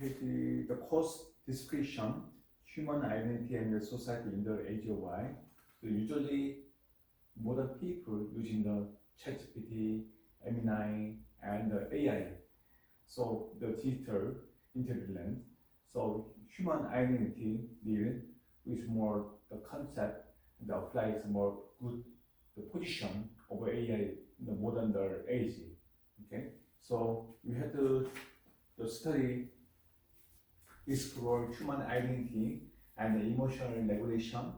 page, the course description, human identity and the society in the age of Y. So usually modern people using the ChatGPT, Gemini, and the AI. So the digital intelligence. So human identity deal with more the concept that applies more good the position of AI in the modern age. Okay, so we had to study, explore human identity and the emotional regulation,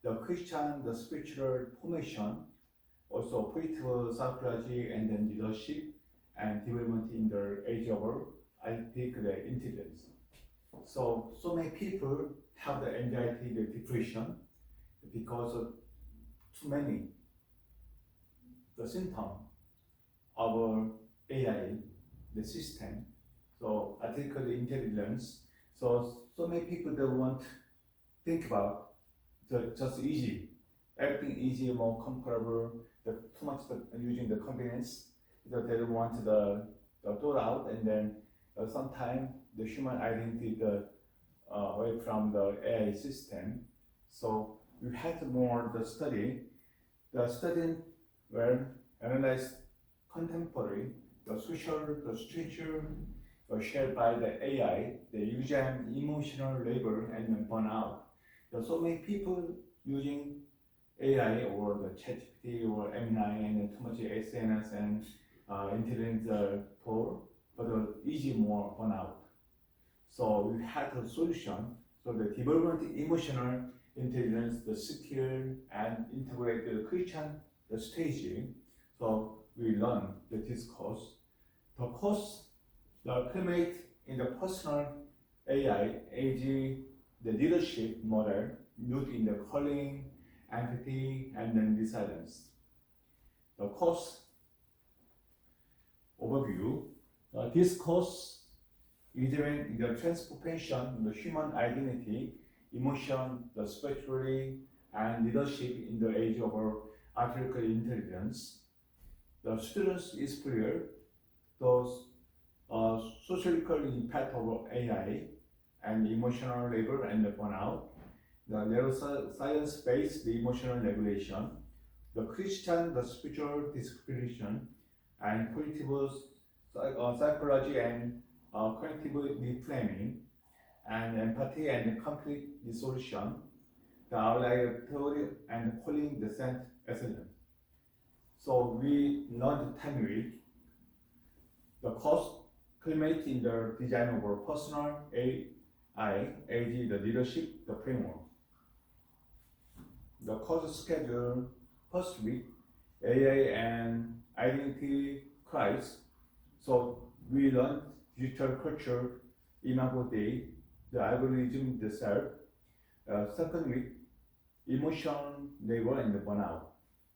the Christian, the spiritual formation, also political psychology and then leadership and development in the age of artificial intelligence. So many people have the anxiety, the depression because of too many the symptom of AI, the system. So artificial intelligence. So many people that want to think about just easy, everything easy, more comfortable. Too much using the convenience. Because they don't want the thought out, and then sometimes the human identity away from the AI system. So we had more the study. The study were analyzed contemporary, the social, the structure shared by the AI, the user emotional labor and burnout. So many people using AI or the ChatGPT or Gemini and too much SNS and intelligence tool, but easy more burnout. So we had a solution. So the development emotional intelligence, the skill and integrate the Christian the staging. So we learn this course. The course the primate in the personal AI, AG, the leadership model used in the calling, empathy, and then resilience. The course overview. This course is in the transformation, the human identity, emotion, the spirituality, and leadership in the age of artificial intelligence. The students explore the social impact of AI and emotional labor and the burnout, the neuroscience-based the emotional regulation, the Christian, the spiritual discrimination, and political psychology and cognitive reframing, and empathy and conflict resolution, the outlier theory and calling descent excellence. So we learned 10 weeks. The course culminates in the design of our personal AI, AG, the leadership, the framework. The course schedule first week, AI and identity crisis. So we learned digital culture, imago Dei, the algorithm, the self. Second week, emotion, labor, and the burnout.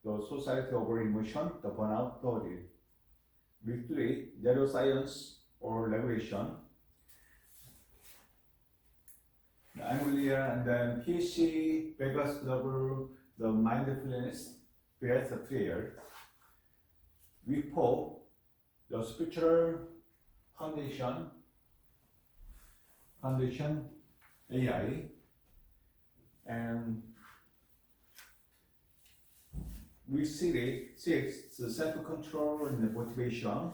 The society over emotion, the burnout theory. Week 3, neuroscience or regulation. The Angulia and then PC, Vegas level, the mindfulness, breath prayer. Week 4, the spiritual foundation, AI, and week 6, the self-control and the motivation.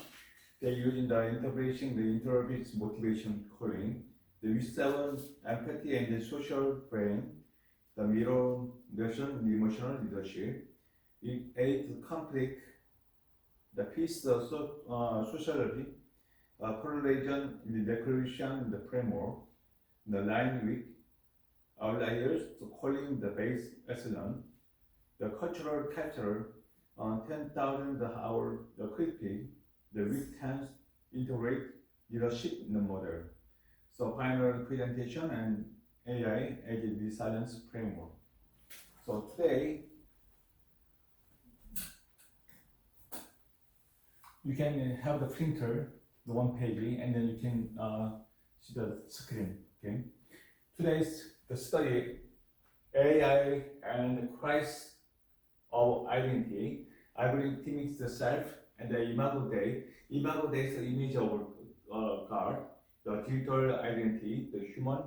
They're using the integration, the interface motivation calling. The week 7, empathy and the social brain. The mirror lesson, the emotional leadership. Week 8, conflict, the peace, the sociology, correlation, the declaration, the framework. The 9 week, outliers, so calling the base excellent. The cultural capital, 10,000 hour, the critique, the week 10 integrate leadership in the model. So final presentation and AI as a resilience framework. So today, you can have the printer, the one page, and then you can see the screen. Okay. Today's the study AI and Christ of identity. Algorithmic the self and the imago Dei. Imago Dei is the image of God. the digital identity, the human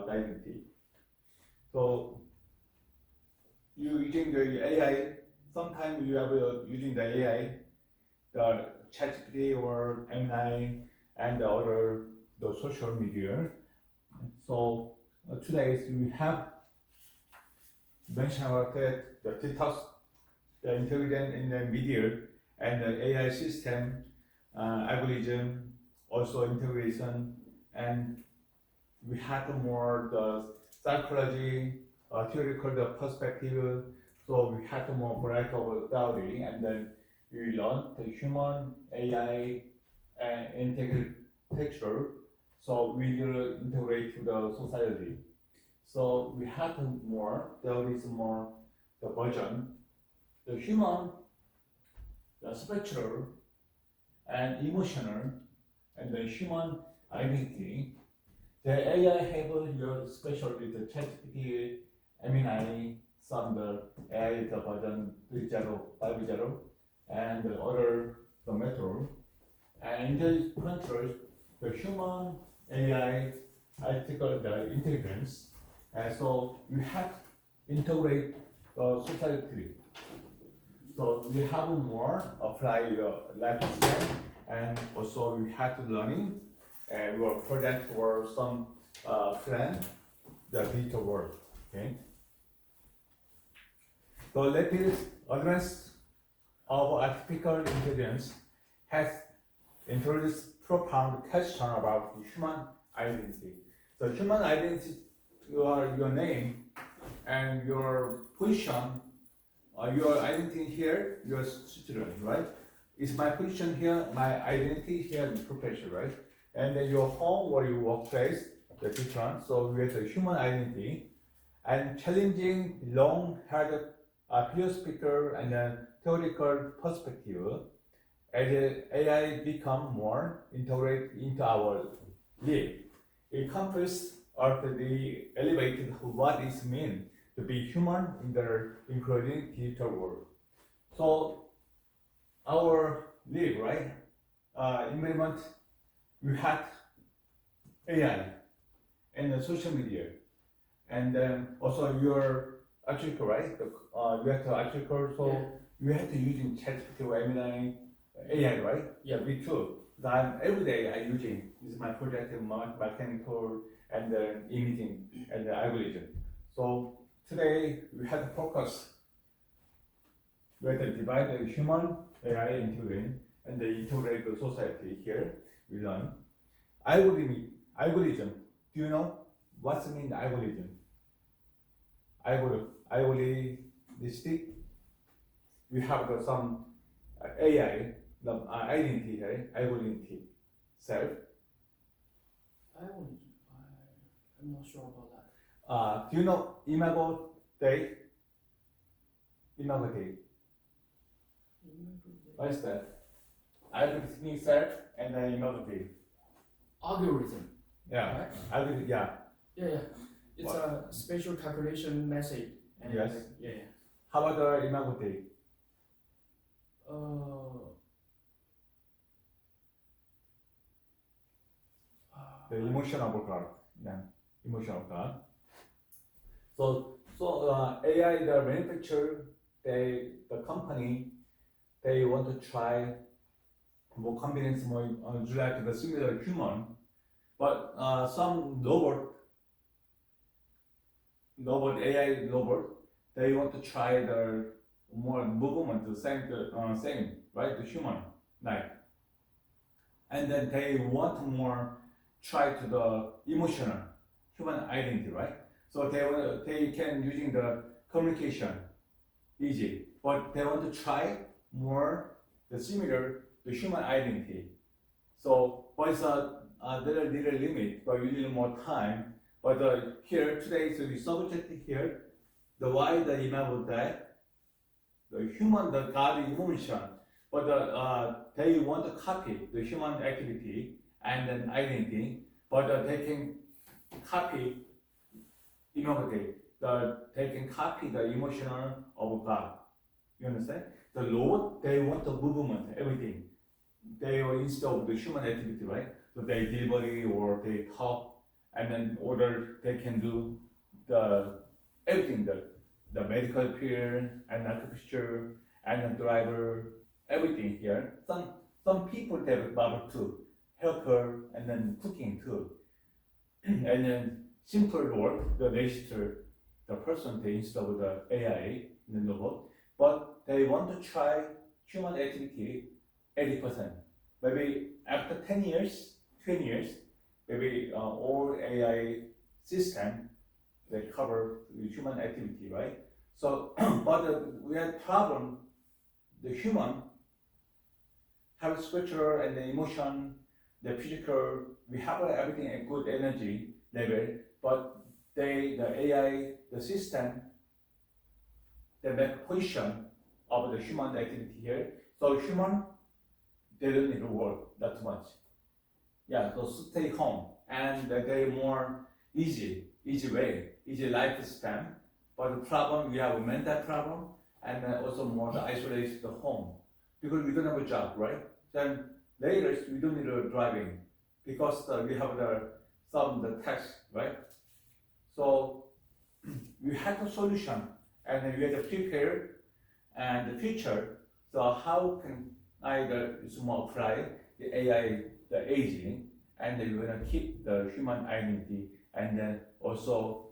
identity. So you using the AI, sometimes you are using the AI, the ChatGPT or M9 and the other the social media. So today we have mentioned about that the detox, the intelligence in the media and the AI system, algorithm, also integration, and we had more the psychology, theoretical the perspective. So we had more variety of theory, and then we learned the human AI and integration. So we will integrate to the society. So we had more. There is more the version, the human, the spiritual, and emotional, and the human identity. The AI have your special with the ChatGPT, Gemini, some the AI the version 3.0, 5.0, and the other the method. And in the control, the human AI article the intelligence, and so you have to integrate the society. So we have more apply your lifestyle, and also we have to learning your project or some friend the digital world. Okay. The latest advance of artificial intelligence has introduced profound question about the human identity. So human identity, your name and your position, your identity here, your student, right? Is my position here, my identity here, the profession, right? And then your home or your workplace, the different. So we have the human identity and challenging long-held philosophical and theoretical perspective as AI become more integrated into our life. It compass of the elevated what it means to be human in the including digital world. So our live, right? Environment, we had AI and the social media, and then also your article, right? You have to article, so you have to using ChatGPT or Gemini, AI, right? Yeah, me too. I'm every day I using this is my project mechanical and the imaging and the algorithm. So today we have to focus. We have to divide the human AI intelligence and the integrate the society here. We learn algorithm. Algorithm. Do you know what's mean algorithm? Algorithmic. We have some AI, the identity, right? Algorithm self. I'm not sure about that. Do you know imago Dei? Imago Dei. What is that? Algorithm self and then imago Dei. Algorithm. Yeah. Right? Algorithm. Yeah. Yeah. It's a spatial calculation method. And Yes. Yeah. How about the imago Dei? The emotional God. Yeah. Emotional God. So AI the manufacturer, the company, they want to try more convenience, more like the similar human, but some AI robot, they want to try the more movement, the same, right, the human, like, and then they want more try to the emotional human identity, right? So they can using the communication easy, but they want to try more the similar the human identity. So but it's there are little limit, but you need more time. But here today, so the subject here, the why the imago that the human the God emotion, but they want to copy the human activity and then identity, but they can copy imago they can copy the emotional of God. You understand? The robot they want the movement, everything. They are instead of the human activity, right? So they delivery or they talk, and then order they can do the everything, the medical care and architecture and the driver, everything here. Some people they have barber too, helper and then cooking too. And then simple work, the register, the person they install the AI in the robot, but they want to try human activity 80%. Maybe after 10 years, 20 years, maybe all AI system they cover the human activity, right? So, but we had problem. The human have spiritual and the emotion, the physical. We have everything a good energy level, but the AI, the system, they make position of the human activity here. So human, they don't need to work that much. Yeah, so stay home and they more easy way, easy lifespan. But the problem, we have a mental problem and also more the isolated the home because we don't have a job, right? Then later we don't need a driving because we have the tax, right? So we have a solution and then we have to prepare and the future. So how can I more apply the AI, the aging, and then we're gonna keep the human identity and then also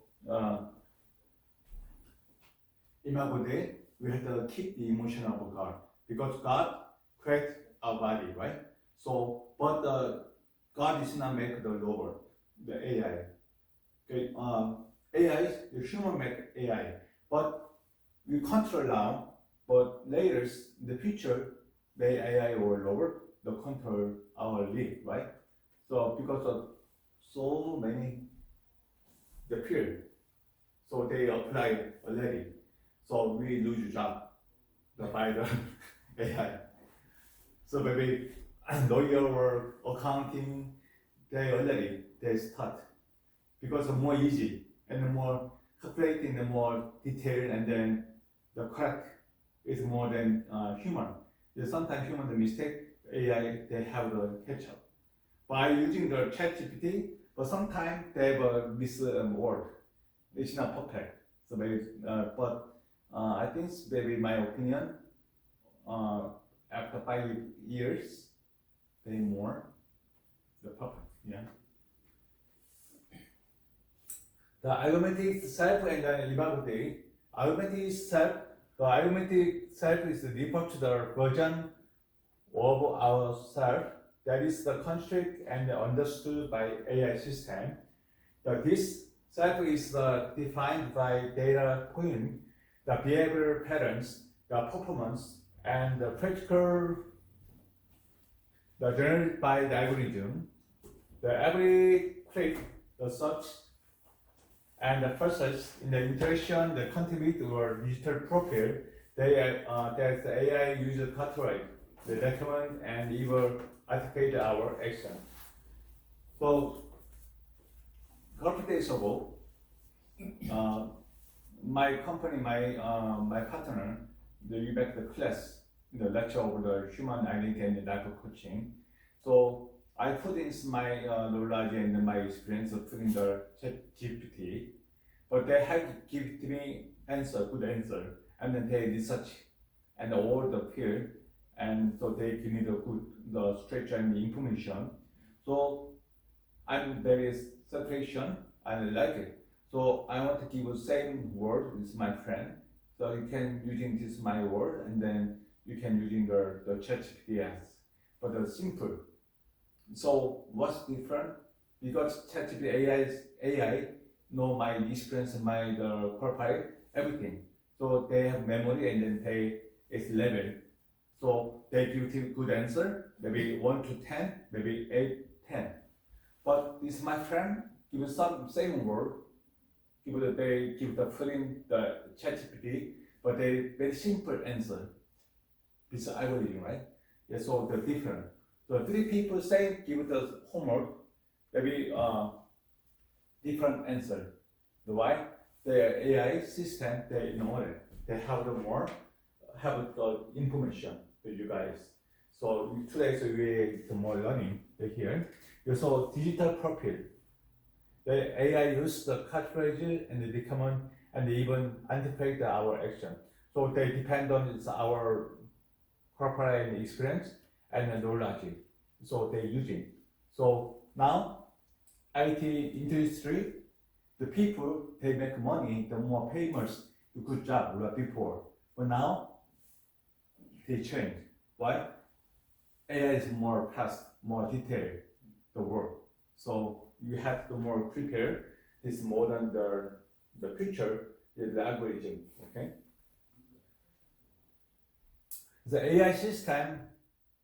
Imago Dei, we have to keep the emotion of God because God created our body, right? So, but God is not make the robot, the AI. Okay, AI, the human make AI, but we control now. But later, in the future, the AI or robot, the control our life, right? So because of so many the field, so they apply already. So we lose job by the AI. So maybe lawyer or accounting, they start because of more easy and more calculating, the more detailed, and then the correct is more than human. There's sometimes human the mistake, AI they have the catch up by using the ChatGPT, but sometimes they have a word. It's not perfect. So maybe, but I think maybe my opinion. After 5 years, they more the perfect. Yeah. The argumentative self and the imago Dei. Argumentative self. The argumentative self is referred to the version of ourself that is the construct and understood by AI system. This self is defined by data point, the behavioral patterns, the performance, and the practical, the generated by the algorithm. The every click, the search, and the process in the interaction, the contribute to our digital profile, that the AI user categorize, the document, and even articulate our action. So, a couple days ago, my company, my partner, we back the class, the lecture over the human identity and life coaching. So I put in my knowledge and my experience of putting the ChatGPT, but they had to give me good answer, and then they research and all the field, and so they give me the structure and the information. So I'm very satisfaction, I like it. So I want to give the same word with my friend. So you can using this my word, and then you can using the ChatGPT as, but the simple. So what's different? Because ChatGPT AI know my experience, my profile, everything. So they have memory and then it's level. So they give you good answer, maybe 1 to 10, maybe 8, 10. But this my friend give some same word. They give the filling the ChatGPT, but they very simple answer. It's algorithm, right? Yeah, so they're different. So 3 people say give the homework, maybe different answer. Why? The AI system they know it. They have the information to you guys. So today we more learning here. So digital profile. The AI use the categories and determine and even anticipate our action. So they depend on our corporate experience and knowledge. So they using. So now IT industry, the people they make money, the more famous, the good job like before. But now they change. Why? AI is more fast, more detailed, the work. So you have to more prepare this more than the future, the algorithm, okay? The AI system,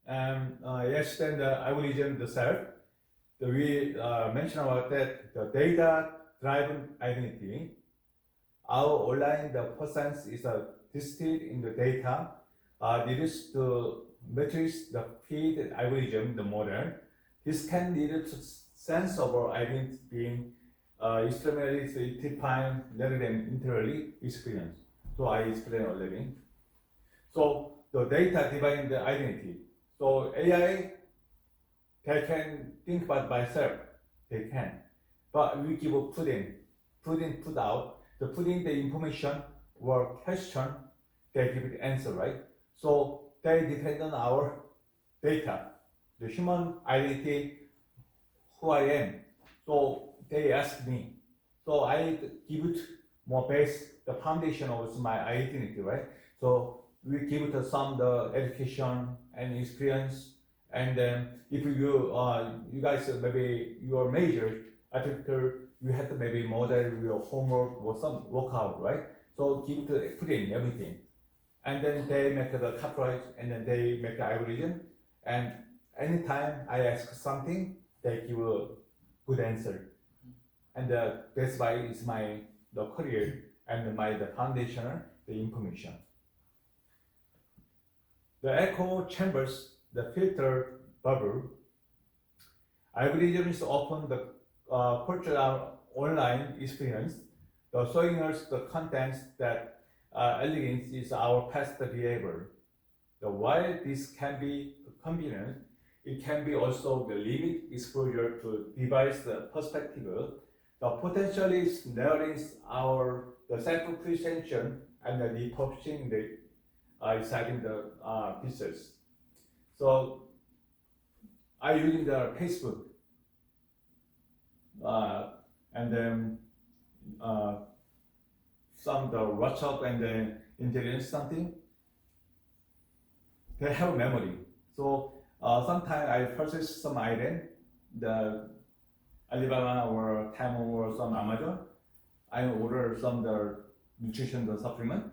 yes, then the algorithm itself, we mentioned about that, the data-driven identity. Our online, the persons is distilled in the data, needs to matrix the feed algorithm, the model. This can lead to sense of our identity being extremely defined rather than entirely experienced. So I explained already. So the data define the identity. So AI, they can think about myself, they can. But we give a put in, put out. The put in the information or question, they give it answer, right? So they depend on our data, the human identity, who I am. So they ask me. So I give it more base, the foundation of my identity, right? So we give it some the education and experience, and then if you guys maybe your major architecture, you have to maybe model your homework or some workout, right? So give it put in everything, and then they make the copyright, and then they make the algorithm, and anytime I ask something, they give a good answer, and that's why it's my the career and the foundational the information. The echo chambers, the filter bubble, algorithms often the cultural online experience, the showing us the contents that elegance is our past behavior. While this can be convenient, it can be also the limit exposure to device the perspective. The potentially narrows our the self-presentation and the repurposing the inside the pieces. So I using the Facebook and then some the WhatsApp and then intelligence something. They have memory. So sometimes I purchase some item, the Alibaba or Temu or some Amazon. I order some the nutrition the supplement.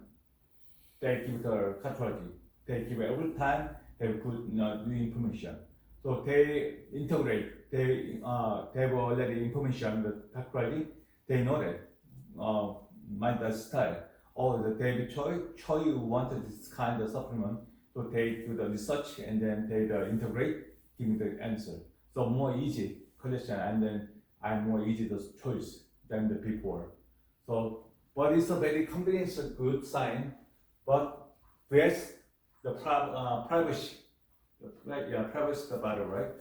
They give the catalog. They give every time they put new information. So they integrate. They have already information the catalog. They know that my style. Or the David Choi wanted this kind of supplement. So they do the research and then they integrate, give me the answer. So more easy collection, and then I'm more easy the choice than the before. So, but it's a very convenient, good sign. But where's the privacy? Privacy the battle, right?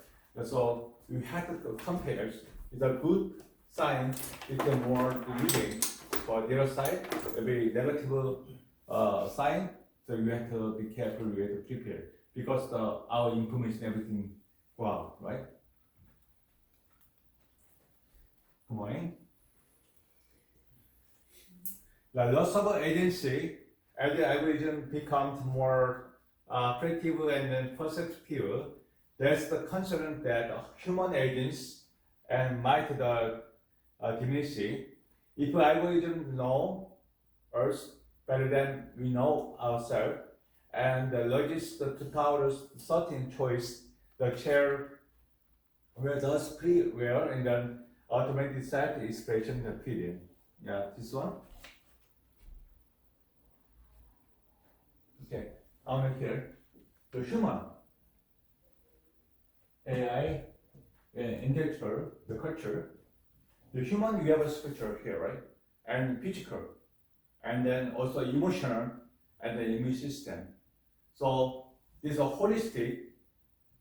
So you have to compare. It's a good sign. It's a more reading. For the other side, a very negative sign. So you have to be careful. You have to prepare because our information, everything go out, right? Good morning. The loss of agency as the algorithm becomes more predictive and then perceptive. There's the concern that human agents and might diminish. If algorithms know us better than we know ourselves, and the logist to towards certain choice, the chair will just pre-aware and then automatic set expression the feeding. Yeah, this one. Okay, on here, the human, AI, intellectual, the culture. The human, we have a structure here, right? And physical, and then also emotional, and the immune system. So this is a holistic,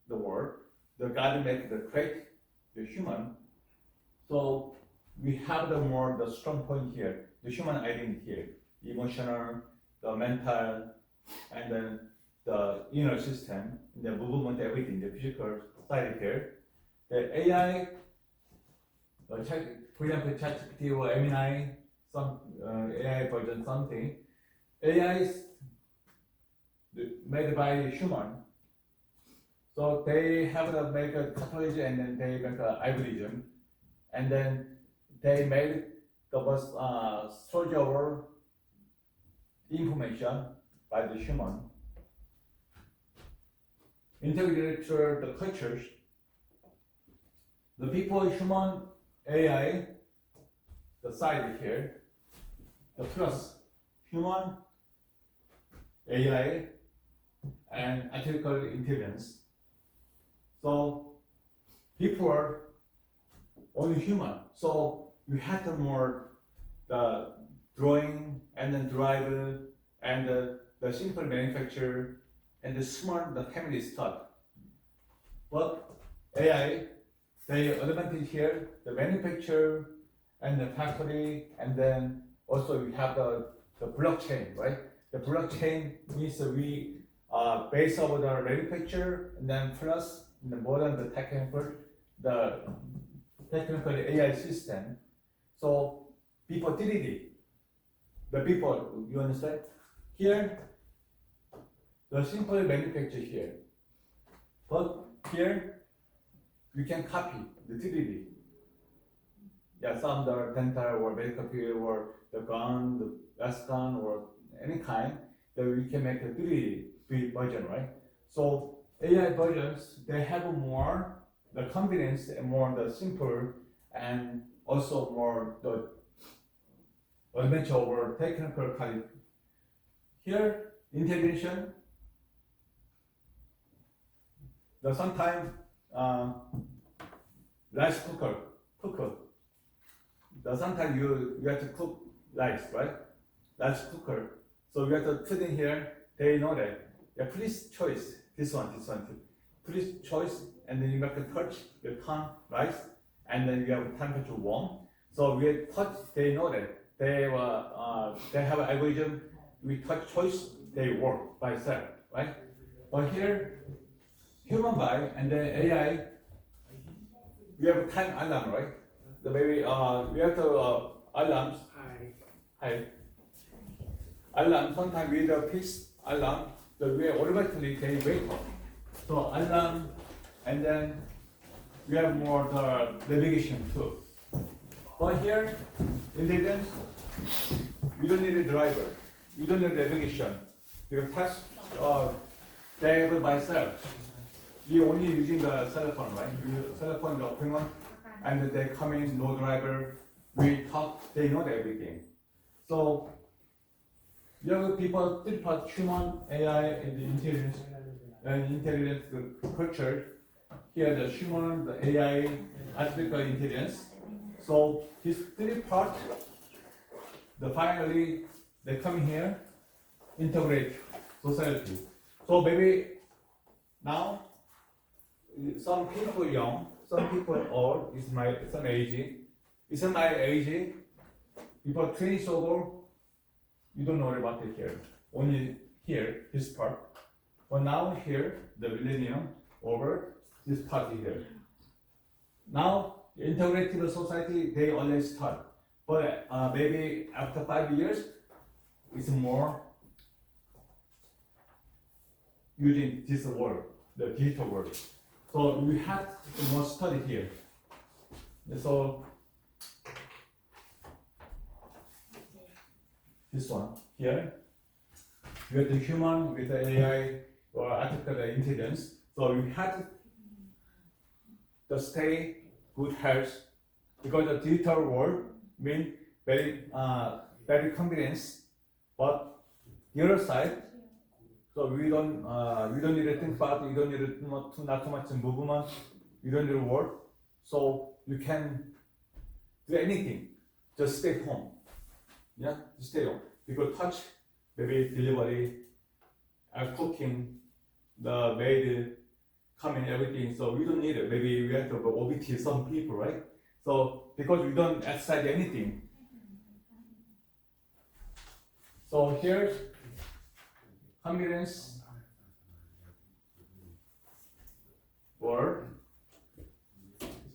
the word. The God make the great the human. So we have the strong point here, the human identity here, emotional, the mental, and then the inner system, the movement, everything, the physical side here. The AI, for example, ChatGPT or Gemini, some AI version something, AI is made by human. So they have to make a pathology and then they make an algorithm, and then they made the most soldier information by the human. Integrated to the cultures, the people, human, AI, the side here, the plus human, AI, and artificial intelligence. So before only human, so you had to more the drawing and then driver and the simple manufacture and the smart the family stuff. But AI, the advantage here, the manufacture and the factory, and then also we have the blockchain, right? The blockchain means that we base over the manufacture and then plus the more than the technical AI system. So people did it. The people, you understand? Here, the simple manufacture here. But here, you can copy the 3D. Yeah, some the dental or medical field or the gun, the last gun or any kind, that we can make a 3D version, right? So AI versions, they have more the convenience and more the simple and also more the adventure over technical kind. Here, integration, the sometime rice cooker. The sometimes you have to cook rice, right? Rice cooker. So you have to put in here, they know that. Yeah, please choice this one. Please choice, and then you have to touch the tongue rice, and then you have temperature warm. So we touch, they know that. They have an algorithm, we touch choice, they work by itself, right? But here, human body and then AI, we have time alarm, right? The baby, we have to alarms. Hi. Alarm, sometimes we have fixed alarm, the way automatically they wake up. So alarm, and then we have more the navigation too. But here, intelligence, you don't need a driver, you don't need navigation. You touch, they have it by itself. You only using the cell phone, right? You cell phone, the open and they come in, no driver, we talk, they know everything. So, you have people, three parts, human, AI, and the intelligence, the culture. Here, the human, the AI, artificial intelligence. So, these three parts, finally, they come here, integrate society. So, maybe now, some people young, some people old, some age. It's my age. People 20 over, you don't know about it here. Only here, this part. But now here, the millennium over, this part here. Now, integrated society, they always start. But maybe after 5 years, it's more using this word, the digital word. So we have more study here. So this one here, with the human, with the AI or artificial intelligence. So we have to stay good health because the digital world means very convenience, but the other side. So we don't need to think about it, you don't need to not too much movement, you don't need to work. So you can do anything, just stay home. Yeah, just stay home. People touch, maybe delivery, cooking, the maid, comment everything, so we don't need it. Maybe we have to OBT some people, right? So because we don't exercise anything. So here's confidence or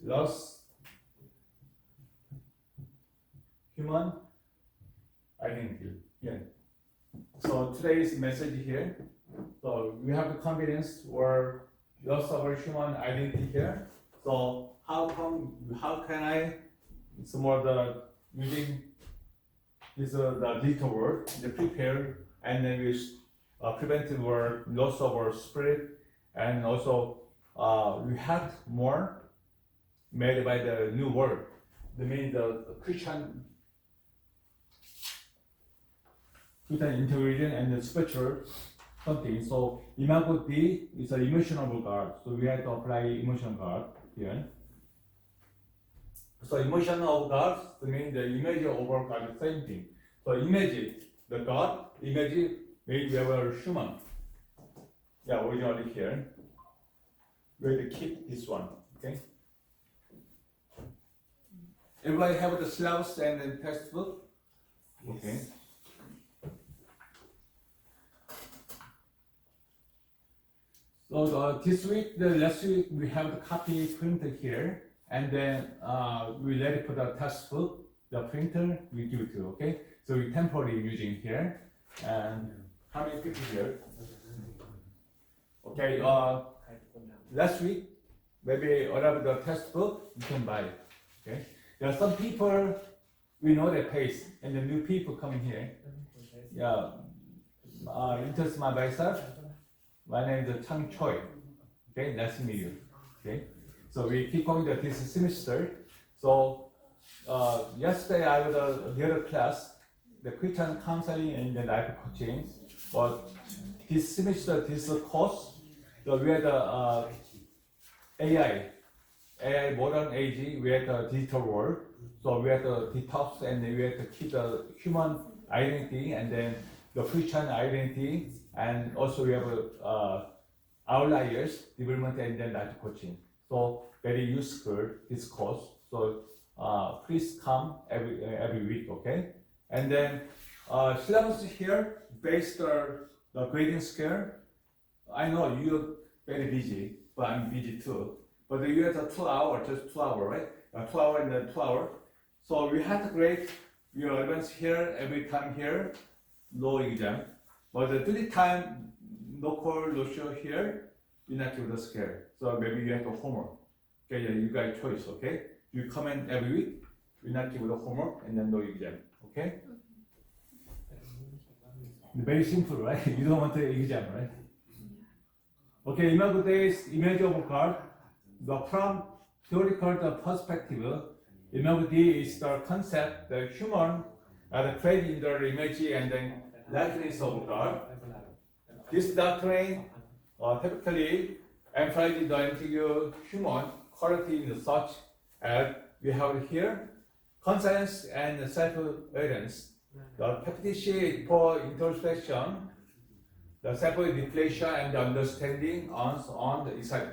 loss human identity. Yeah. So today's message here. So we have the confidence or loss of our human identity here. So how can I? It's more the using this the digital word, the prepare, and then we preventive word, loss of our spirit, and also we have more made by the new word. The mean the Christian intelligence and the spiritual something. So imago D is an emotional guard. So we have to apply emotional guard here. So emotional guard means the image of God is the same thing. So image the God, image maybe we have a human. Yeah, originally here. We have to keep this one. Okay. Everybody have the syllabus and the textbook? Okay. So this week, the last week, we have the copy printed here, and then we let it put the textbook, the printer, we give it to, okay? So we temporarily using here, and how many people here? Okay, last week, maybe whatever the textbook, you can buy it, okay? There are some people, we know their pace, and the new people coming here. Yeah, introduce myself. My name is Hyun Choi. Okay, nice to meet you. Okay, so we keep going to this semester. So yesterday I was the other class, the Christian counseling and the life coaching. But this semester, this course, so we had the AI modern age. We had the digital world. So we had the detox and we had to keep the human identity and then the Christian identity. And also we have outliers, development and then life coaching. So very useful this course. So please come every week, okay? And then syllabus here based on the grading scale. I know you're very busy, but I'm busy too. But you have 2 hours, just 2 hours, right? 2 hours and then 2 hours. So we have to grade your events here every time here, no exam. But the 3 time no call, no show here, you not give the scale. So maybe you have to homework. Okay, yeah, you got a choice, okay? You come in every week, you not give the homework and then no exam, okay? Very simple, right? You don't want the exam, right? Okay, imago days, image of God. From theoretical perspective, imago D is the concept, the human are created in the image and then likeness of God. This doctrine typically emphasizes the integral human quality in such as we have here, conscience and self-awareness, the capacity for introspection, the self-reflection and the understanding on the inside.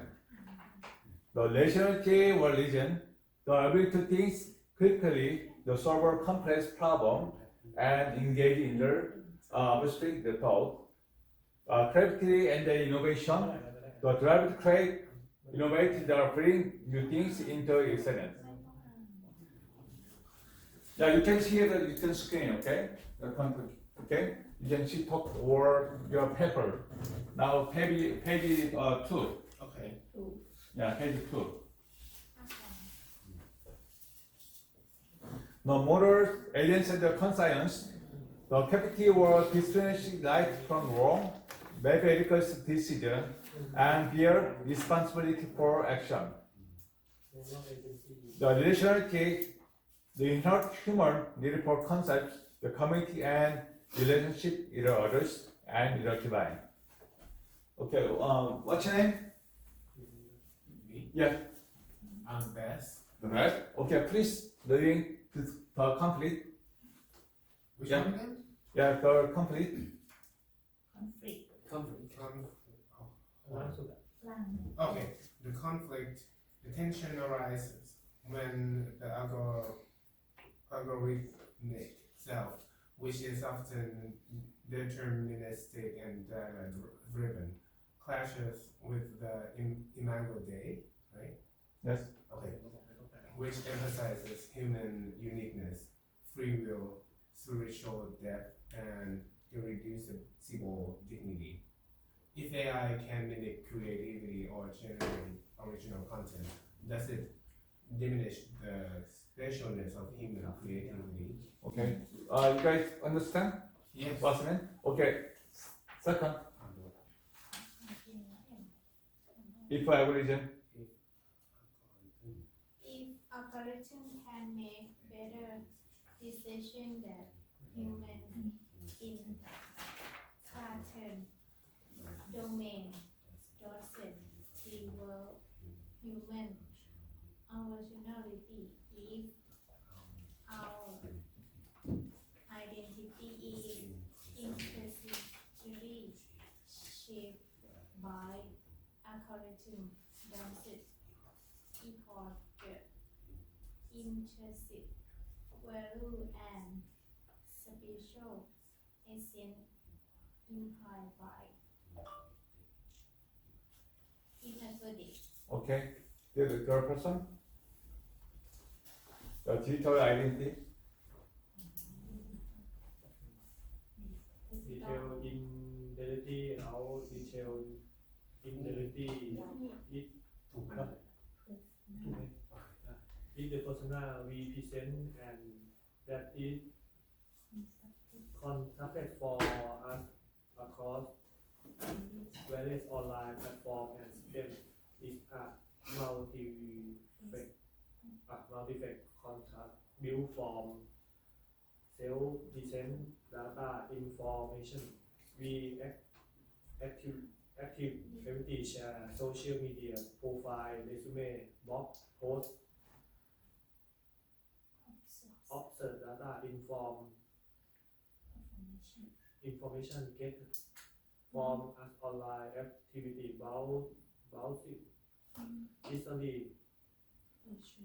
The rationality or reason, the ability to think critically, the solve complex problem and engage in the abstract thought, creativity and the innovation, the drive to create, innovate, the bring new things into existence. Yeah, you can see the you can screen, okay? The content, okay? You can see talk or your paper. Now page 2. Okay. Yeah, page 2. The moral agents and the conscience, the capacity or distinguishing right from wrong, make ethical decision, and bear responsibility for action. The relationality, the inherent human need for concepts, the community and relationship with others and with the divine. Okay, what's your name? Me? Yeah, I'm best. the rest. Okay, please reading the complete. Which Yeah. one again? Yeah, the complete. Conflict. Okay. conflict, the tension arises when the algorithmic self, which is often deterministic and data-driven, clashes with the Imago Dei, right? Yes. Okay. Which emphasizes human uniqueness, free will, spiritual depth, and irreducible dignity. If AI can mimic creativity or generate original content, does it diminish the specialness of human creativity? Okay. You guys understand Yes. what's meant? Okay. Second, if algorithm. If algorithm can make better decisions than human in certain domain, doesn't the world human originality if our identity is intrinsically shaped by algorithm? Does it equal the intrinsic value and spatial essence implied by inequality? Okay. The third person. The digital identity. Detail identity or detail identity is the persona we present and that is constructed for us across various online platforms and systems is a multi-fact construct built from self-descent data information. We actively share social media profile, resume, blog post, observe data information get from us online activity browsing, easily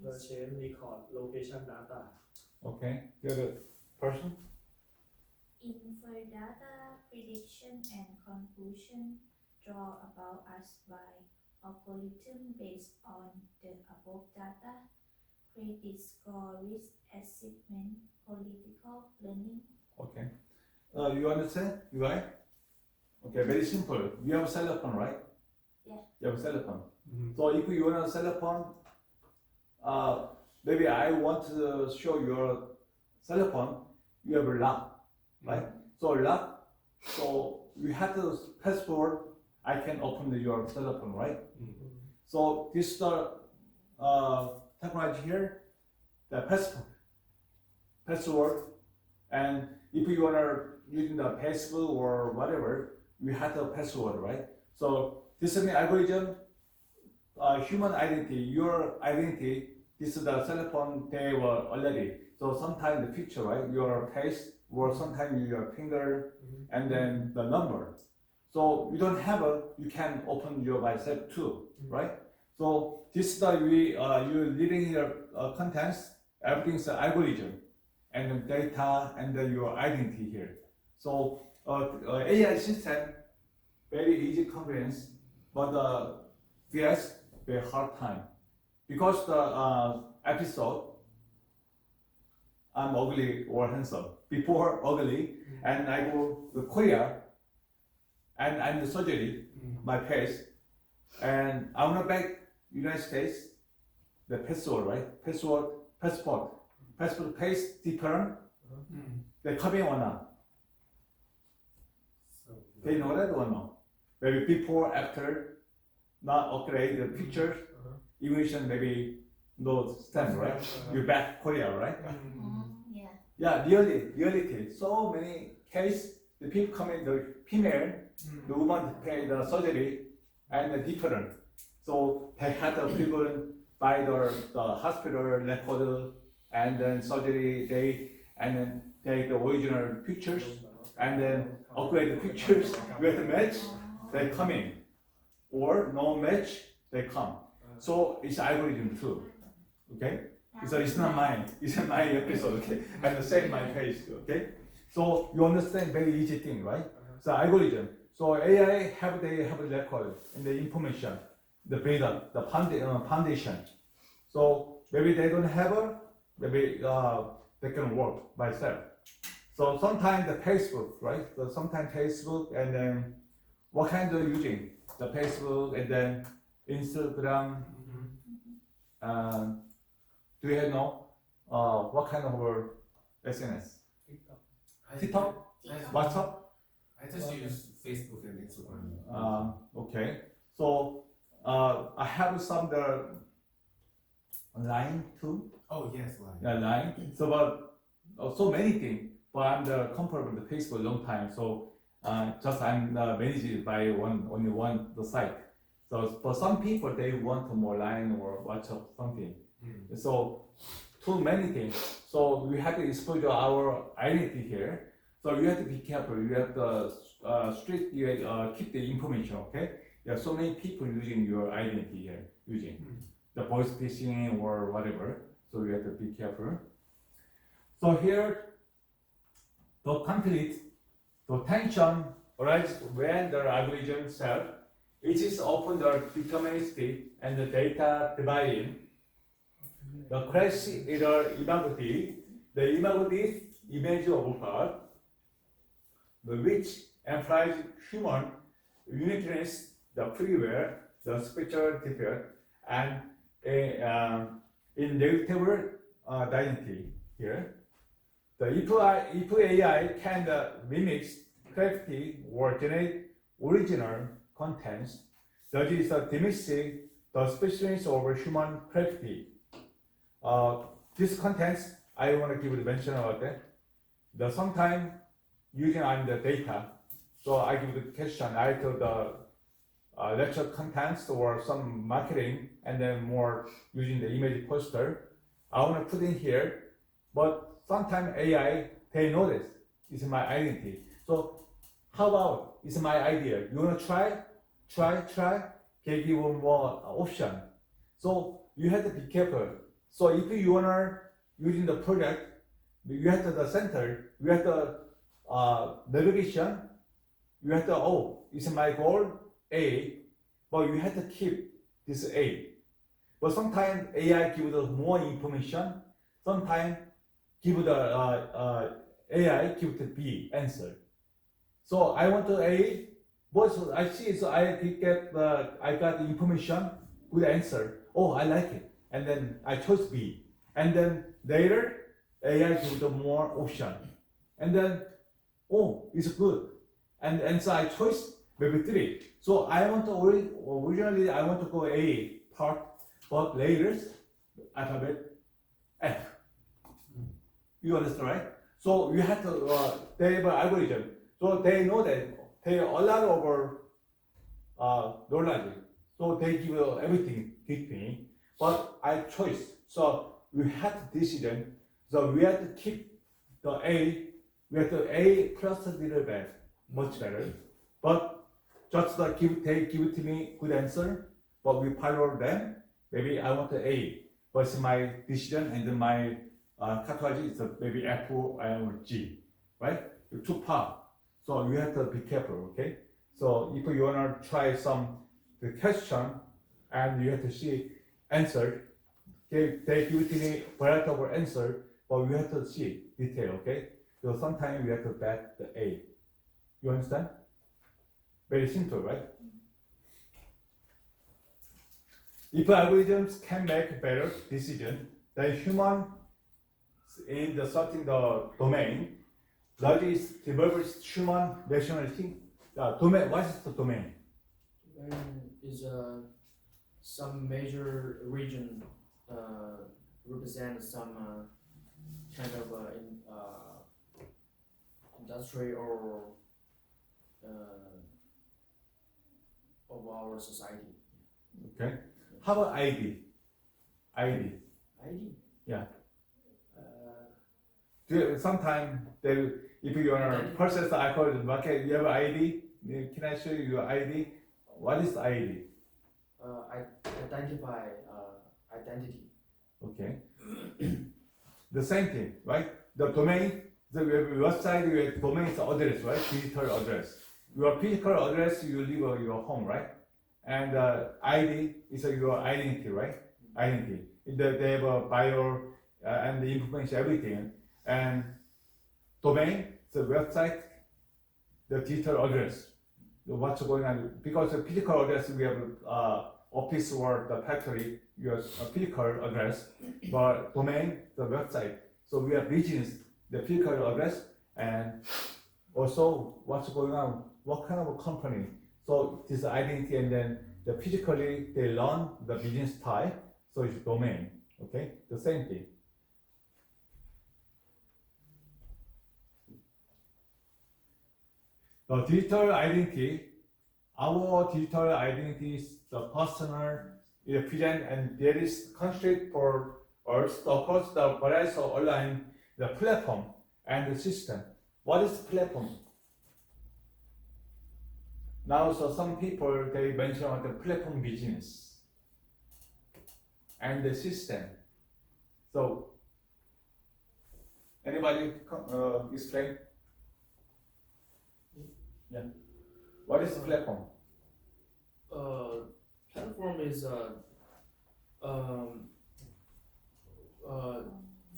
purchase record location data. Okay. The other person. Infer data prediction and conclusion draw about us by algorithm based on the above data, credit score, risk assessment, political learning. Okay. You understand? You right? Okay. Very simple. You have a cell phone, right? Yeah. You have a cell phone. Mhm. So if you want a cell phone, maybe I want to show your cell phone. You have a lock, right? So lock. So you have the password. I can open your cell phone, right? So this technology here, the password, and if you wanna using the Facebook or whatever, we have the password, right? So this is the algorithm, human identity, your identity. This is the cell phone they were already. So sometime in the future, right, your face or sometimes your finger, and then the number. So you don't have you can open your myself too, right? So this is the you reading your contents, everything's an algorithm, and the data and your identity here. So AI system very easy convenience, but yes, very hard time because the episode I'm ugly or handsome. Before ugly, and I go to Korea, and I'm the surgery, my face, and I wanna back United States, the password, right? Passport face different. They coming or not? So, They know that or no? Maybe before, after, not upgrade the pictures, emotion maybe no stamp, right? You back Korea, right? Yeah. Yeah, reality. So many case, the people coming, the female, the woman pay the surgery and the different. So they had the people by the hospital record and then surgery date and then take the original pictures and then upgrade the pictures with the match, they come in. Or no match, they come. so it's algorithm too. Okay. So it's not mine. It's not my episode. Okay. I'm the same my page. Okay. So you understand very easy thing, right? So algorithm. So AI they have a record in the information, the data, the foundation. So maybe they don't have a, maybe they can work by itself. So sometimes the Facebook, right? So sometimes Facebook, and then what kind of using the Facebook and then Instagram. Do you know what kind of SNS? TikTok, WhatsApp. I just use Facebook and Instagram. Okay. So I have some the line too. Oh yes, like. Yeah, line. So but so many things. But I'm the comfortable with Facebook long time. So just I'm managed by only one the site. So for some people they want more line or WhatsApp something. So too many things. So we have to expose our identity here. So you have to be careful. You have to strictly keep the information. Okay. There are so many people using your identity here, using the voice phishing or whatever. So you have to be careful. So here, the conflict, the tension arises when the algorithm itself, which is often the deterministic and the data dividing. The crash is the imagery. The imagery is image of part, which implies human uniqueness, the freeware, the spatial difference, and inevitable identity here. If AI can mimic graffiti or generate original contents, that is diminishing the specialness of human graffiti. This contents I want to give a mention about that. The sometime using on the data, so I give the question, I tell the lecture contents or some marketing, and then more using the image poster. I want to put in here, but sometimes AI they notice it's my identity. So how about it's my idea? You want to try? Can give you more option. So you have to be careful. So if you wanna using the project, you have to the center, you have to navigation, you have to it's my goal A, but you have to keep this A. But sometimes AI give the more information, sometimes give the AI give the B answer. So I want to A, but I see so I got the information, good answer. Oh, I like it. And then I chose B. And then later, AI gives the more option. And then, it's good. And so I chose maybe 3. So I want to, originally I want to go A part, but later, alphabet F. You understand, right? So you have to, they have an algorithm. So they know that they a lot over knowledge. So they give everything with me. But I choose. So we have to decision. So we have to keep the A. We have to A plus a little bit, much better. But just they give to me good answer. But we follow them. Maybe I want the A. But it's my decision and then my category is maybe F or G, right? Too far. So you have to be careful. Okay. So if you wanna try some the question and you have to see answer. They give to me variety of answer, but we have to see detail, okay? So sometimes we have to bet the A. You understand? Very simple, right? If algorithms can make better decision than humans in the certain domain, that is develops human rationality. Domain. What is the domain? Is some major region represent some kind of industry or of our society. Okay. How about ID? ID. ID. Yeah. Sometimes if you are process the algorithm, okay, you have ID. Can I show you your ID? What is ID? identify identity. Okay. The same thing, right? The domain, the website, your domain is address, right? Digital address. Your physical address, you live at your home, right? And ID is your identity, right? Identity. They have a bio and the information, everything. And domain, the website, the digital address. What's going on? Because the physical address, we have office or the factory, your physical address, but domain, the website. So we have business, the physical address, and also what's going on, what kind of a company. So this identity, and then the physically they learn the business type, so it's domain, okay? The same thing. The digital identity, our digital identity is the personal, present, and there is constraint for us across the various online the platform and the system. What is platform? Now, so some people they mention the platform business and the system. So, anybody explain? Yeah. What is platform? Platform is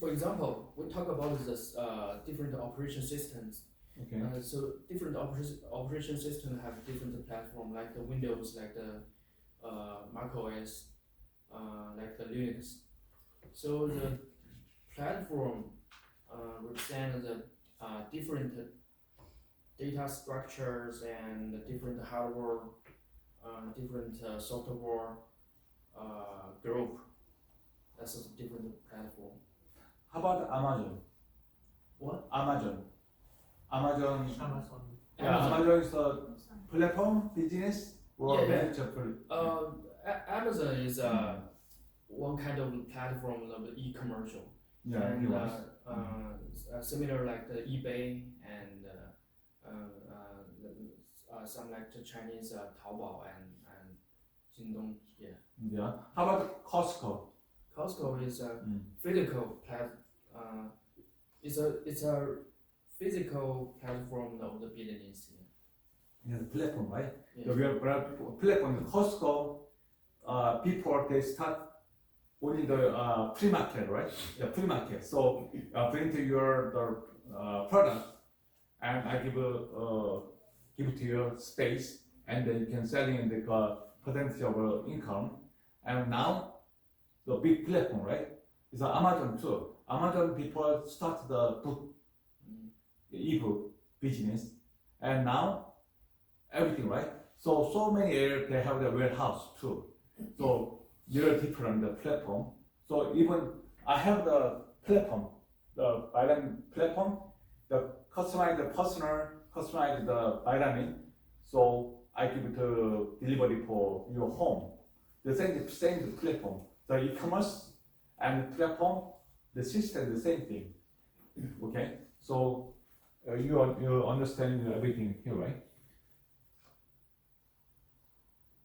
for example, we talk about this different operation systems. Okay. So different operation systems have different platform, like the Windows, like the Mac OS, like the Linux. So the platform represents the different data structures and different hardware, different software group. That's a different platform. How about Amazon? What? Amazon. Amazon. Amazon. Yeah, Amazon is a platform business or Yeah, yeah. venture. Amazon is one kind of platform of the e-commercial. Yeah, And it was. similar like the eBay and some like the Chinese Taobao and Jingdong. Yeah. Yeah. How about Costco? Costco is a physical it's a physical platform of the business. Yeah, the platform, right? Yeah. The real platform. Costco, before they start only the pre-market, right? The pre-market. So bring to your product, and I give it to your space, and then you can sell in the percentage of income. And now the big platform, right? Is Amazon too. Amazon people start the book, the ebook business, and now everything, right? So many areas they have the warehouse too. So they're different the platform. So even I have the platform, the vitamin platform, the customize the personal, customize the vitamin. So I give it to delivery for your home. The same platform. The e-commerce and the platform, the system, the same thing. Okay. So you understand everything here, right?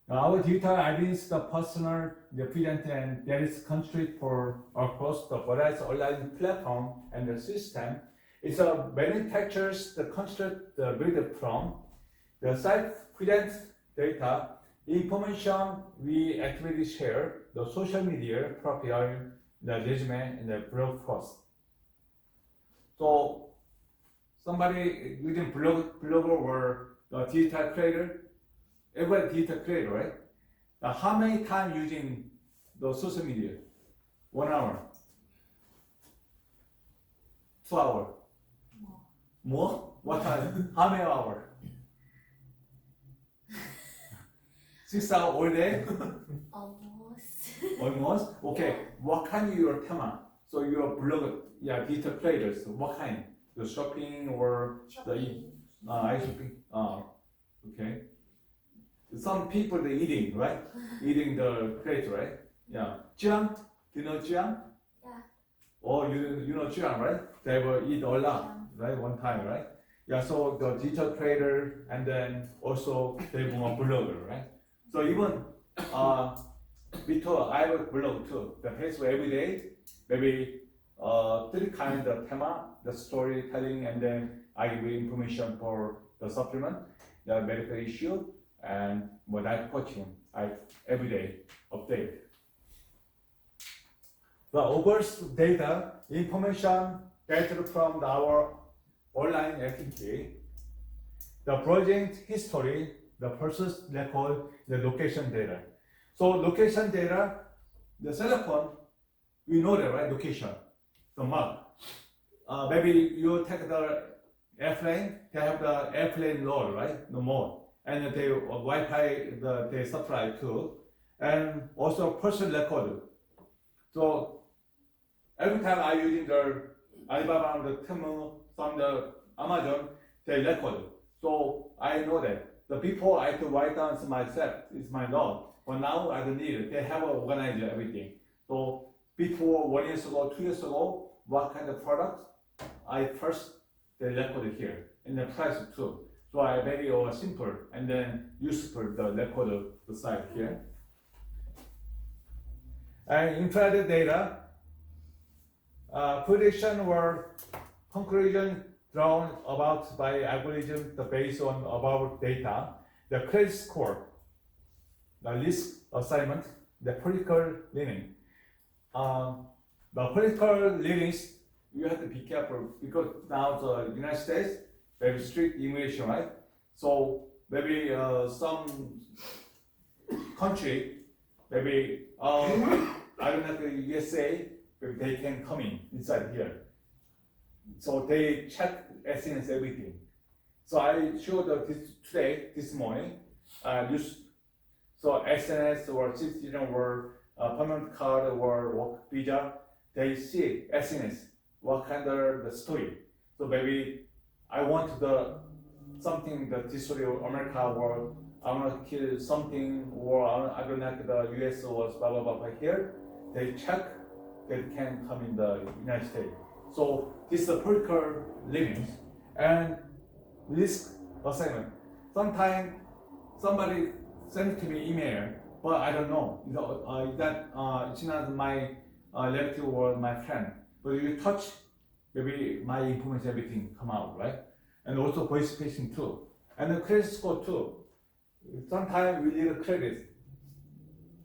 Now, our digital ID is the personal, the present, and there is constraint for across the various online platform and the system. It's a manufacturers the constraint the built from the site presents data, information we actively share, the social media profile, the resume, and the blog post. So somebody using blogger or the digital creator. Everybody digital creator, right? Now, how many times using the social media? 1 hour? 2 hours? More? What time? How many hours? 6 hours all day? Almost. Almost? Okay. What kind of your tema? So your blog, yeah, digital creators. What kind? The shopping or Shopping. shopping? Okay. Some people they eating, right? Eating the crate, right? Yeah. Jiang, do you know Jiang? Yeah. Oh, you know Jiang, right? They will eat a lot, right? One time, right? Yeah. So the digital creator, and then also they want blogger, right? So even me too, I have a blog too. The Facebook every day, maybe 3 kinds of thema, the storytelling, and then I give you information for the supplement, the medical issue, and what life coaching. I every day update. The overall data information gathered from our online activity, the project history, the process record, the location data. So location data, the cell phone, we know that, right? Location, the map. Maybe you take the airplane, they have the airplane load, right? The mode. And they Wi-Fi, they supply too. And also person record. So every time I using the Alibaba, the Temu, from the Amazon, they record. So I know that. The before I had to write down myself, it's my log. But now I don't need it. They have organized everything. So before 1 year ago, 2 years ago, what kind of products I first they recorded here, and the price too. So I very simple and then useful the record the site here. And infrared data, prediction or conclusion drawn about by algorithm based on about data, the credit score, the risk assignment, the political leaning. The political leanings, you have to be careful because now the United States very strict immigration, right? So maybe some country, maybe I don't know the USA, maybe they can come inside here. So they check SNS everything. So I showed this morning, so SNS or citizen or permanent card or work visa, they see SNS, what kind of the story. So maybe I want something that this story of America or I want to kill something or I don't like the US or blah blah blah here. They check that can come in the United States. So this is the political limits and risk assignment. Sometimes somebody sends to me email, but I don't know. It's not my relative or my friend. But if you touch, maybe my information, everything come out, right? And also voice phishing too. And the credit score too. Sometimes we need a credit.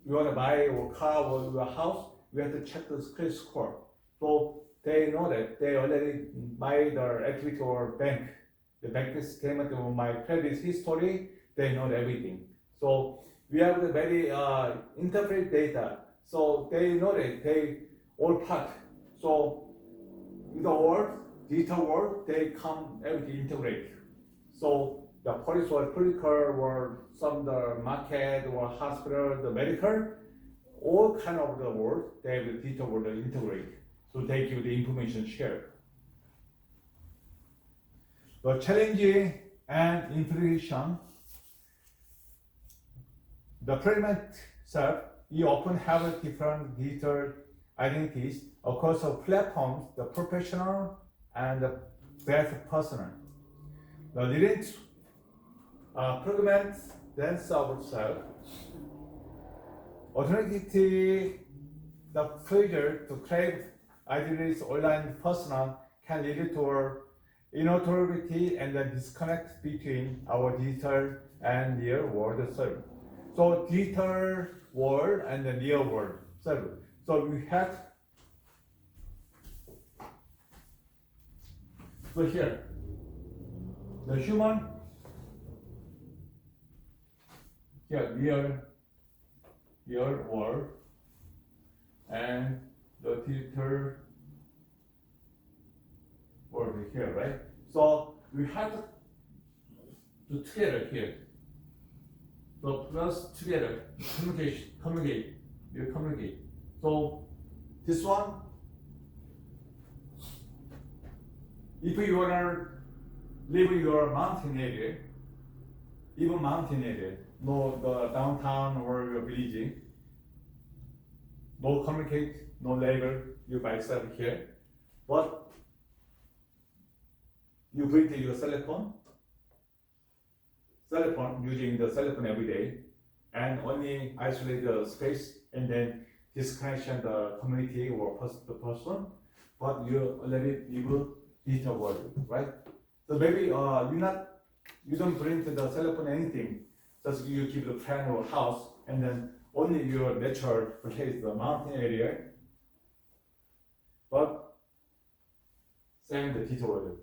You want to buy a car or a house, we have to check the credit score. So they know that they already buy the activity or bank. The bank statement of my credit history, they know everything. So we have the very interpret data. So they know that they all part. So in the world, digital world, they come everything integrate. So the police or political or some the market or hospital, the medical, all kind of the world, they have the digital world integrate. So they give the information share. The challenge and implication. The pyramid self, you often have different digital identities across the platforms, the professional and the best personal. The leading fragments then serve self. Alternatively, the pressure to crave identities online personal can lead to inaudibility and the disconnect between our digital and real world self. So digital world and the real world self. So we have here the human here real world and the digital world here, right? So we have to do together here. So plus together, communicate. So this one, if you wanna live in your mountain area, even mountain area, no the downtown or your village, no communicate, no label, you by yourself here, but you bring your cell phone using the cell phone every day, and only isolate the space and then disconnection the community or person to person, but you already live digital world, right? So maybe you don't bring to the cell phone anything, just you keep the plan or house, and then only your natural place, the mountain area, but same the digital world.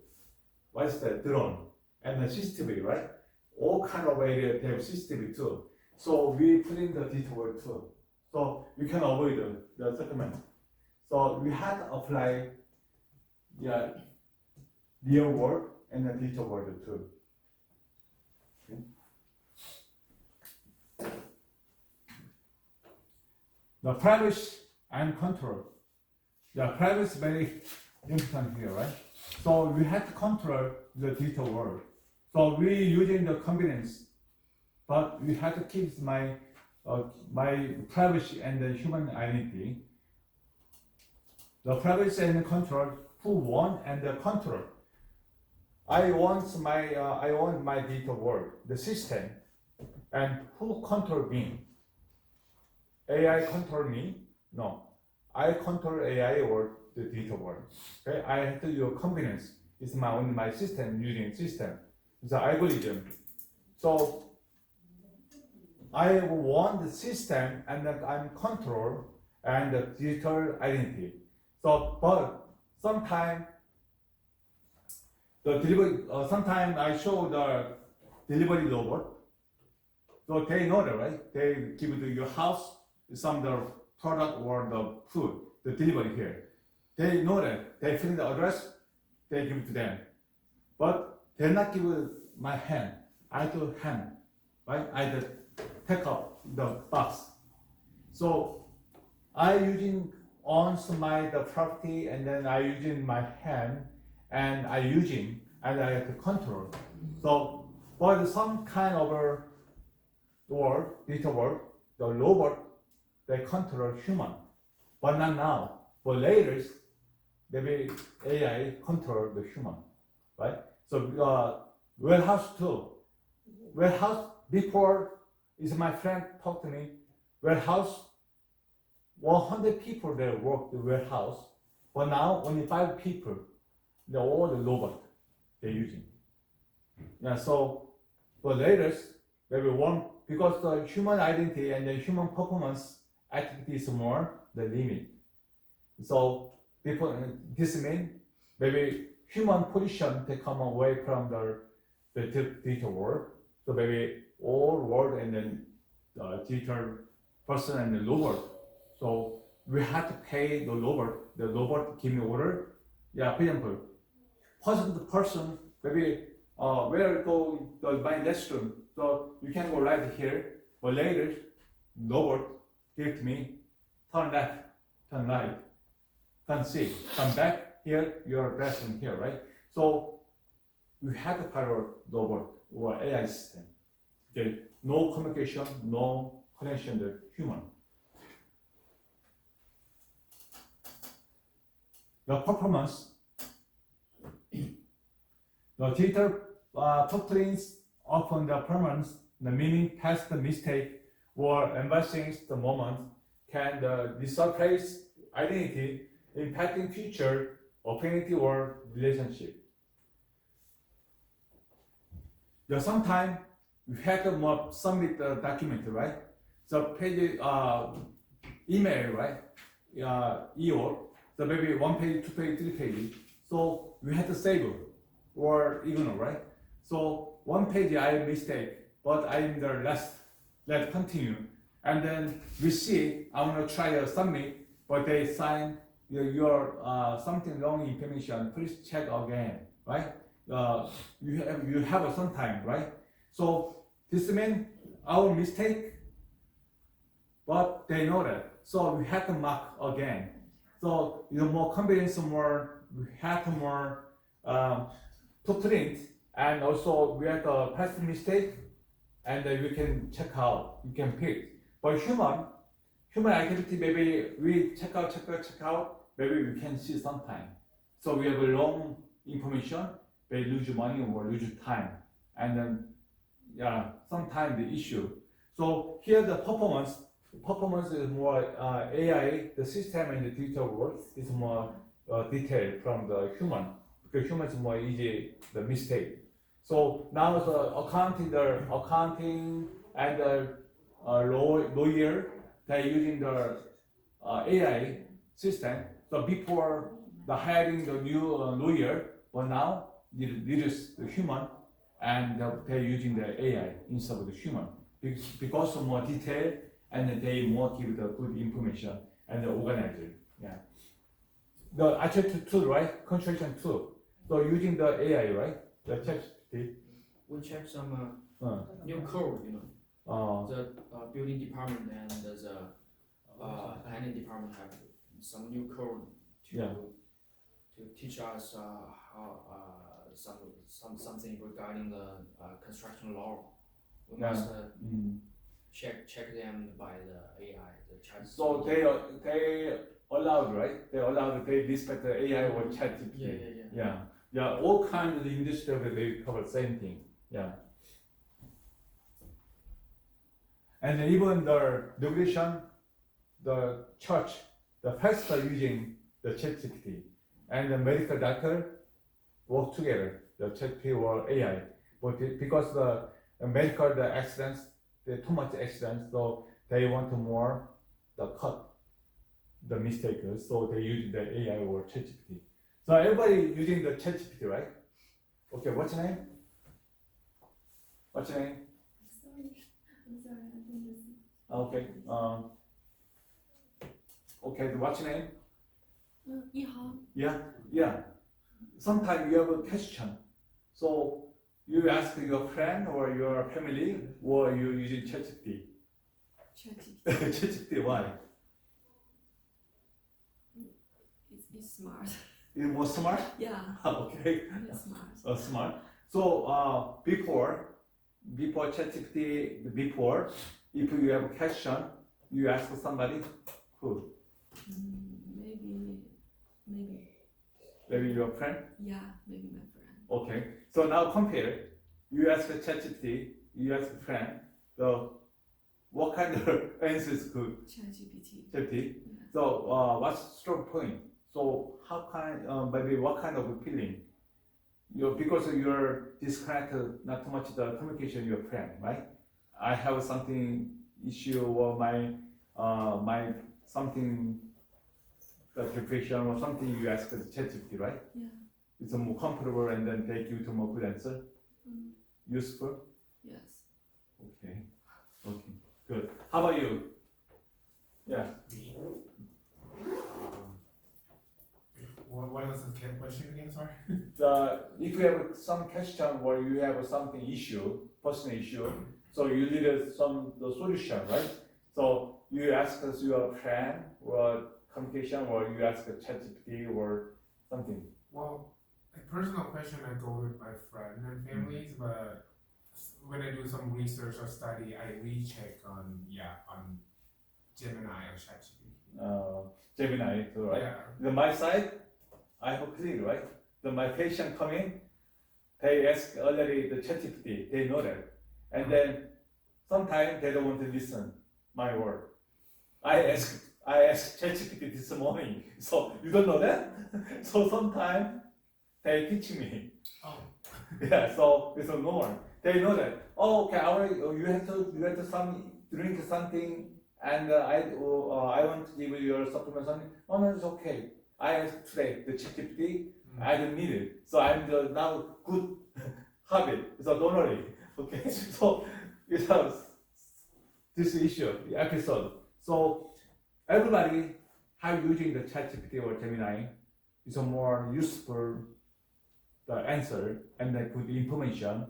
What is that? Drone and the CCTV, right? All kind of area they have CCTV too. So we put in the digital world too. So you can avoid the settlement. So we had to apply real world and the digital world too. Okay. The privacy and control. The privacy is very important here, right? So we have to control the digital world. So we using the convenience, but we have to keep my privacy and the human identity. The privacy and the control, who want and the control. I want my digital world, the system, and who control me? AI control me? No, I control AI or the digital world. Okay, I have to use convenience. It's my system using system. It's an algorithm. So I want the system and that I'm control and the digital identity. So, but sometimes the delivery, sometimes I show the delivery robot. So they know that, right? They give it to your house some of the product or the food, the delivery here. They know that. They fill in the address, they give it to them. But they not give it my hand. I do hand, right? I just take up the box. So I using owns the property and then I using my hand and I have to control. So but some kind of a world, digital world, the robot they control human, but not now. But later, maybe AI control the human, right? So warehouse too. Warehouse before is my friend talked to me. Warehouse, 100 people there work the warehouse, but now only 5 people. They're all the robot they're using. Yeah. So but later, maybe one because the human identity and the human performance activity is more the limit. So people this means maybe human position to come away from the digital world. So maybe all world and then digital person and the robot. So we have to pay the robot. The robot give me order. Yeah, for example, person to person, maybe where go my restroom. So you can go right here, but later robot give to me turn left, turn right, turn see, come back here, your restroom here, right? So we have to power robot or AI system. Okay, no communication, no connection with human. The performance, the digital footprints often the permanence, the meaning past the mistake or embracing the moment can resurface identity, impacting future affinity or relationship. Sometimes we have to submit the document, right? So page email, right? EO. So maybe 1 page, 2 page, 3 page. So we have to save or ignore, right? So 1 page I mistake, but I'm the last. Let's continue. And then we see I want to try to submit, but they sign your something wrong information. Please check again, right? You have some time, right? So this means our mistake, but they know that. So we have to mark again. So more confidence, more we have to more to print, and also we have the past mistake, and then we can check out. You can pick. But human activity, maybe we check out. Maybe we can see sometime. So we have a long information. They lose money or lose time, and then sometimes the issue. So here the performance is more AI, the system and the digital world is more detailed from the human, because human is more easy the mistake. So now the accounting and the lawyer, they're using the AI system. So before the hiring the new lawyer, but now it is the human, and they're using the AI instead of the human because of more detail, and they more give the good information and the organizer. Yeah. The actual tool, right? Construction tool. So using the AI, right? The ChatGPT. We check some new code, you know. The building department and the planning department have some new code to Yeah. to teach us how something regarding the construction law. We Yeah. must check them by the AI, the chat. So they allowed, right? They respect the AI or ChatGPT. Yeah. All kinds of industry they cover same thing. Yeah. And even the regulation, the church, the pastor using the ChatGPT, and the medical doctor work together, the ChatGPT or AI. But because the medical the accidents, there too much accidents, so they want to more the cut the mistakes, so they use the AI or ChatGPT. So everybody using the ChatGPT, right? Okay, what's your name? What's your name? I'm sorry, I don't listen. Okay. Okay. What's your name? 一航 Yeah. Sometimes you have a question, so you ask your friend or your family, or you using ChatGPT. ChatGPT. ChatGPT, why? It's smart. It was smart. Yeah, Okay. it's smart. Smart. So before ChatGPT, if you have a question, you ask somebody who? Maybe your friend. Yeah, maybe my friend. Okay. So now compare. You ask the ChatGPT, you ask a friend. So what kind of answers good? ChatGPT. ChatGPT. Yeah. So what's strong point? So how kind maybe what kind of feeling? Because you're disconnected, not too much the communication with your friend, right? I have something issue or my something the depression or something, you ask the ChatGPT, right? Yeah. It's a more comfortable, and then they give you more good answer. Useful. Yes. Okay. Good. How about you? Yeah. What was the question again? Sorry. If you have some question or you have something personal issue, so you need the solution, right? So you ask us your friend or communication, or you ask a ChatGPT or something. Well, a personal question I go with my friend and families, but when I do some research or study, I recheck on Gemini or ChatGPT. Gemini, so right? Yeah. My side, I hope clear, right? My patient come in, they ask already the ChatGPT, they know that. And then sometimes they don't want to listen my word. I asked ChatGPT this morning, so you don't know that? So sometimes they teach me. Oh. Yeah, so it's a norm. They know that. Oh, okay, you have to drink something, and I want to give you your supplement something. Oh no, it's okay. I asked today the ChatGPT. I don't need it, so I'm the now good habit. So don't worry. Okay, so it's this issue, the episode. So everybody how using the ChatGPT or Gemini is a more useful the answer and the good information,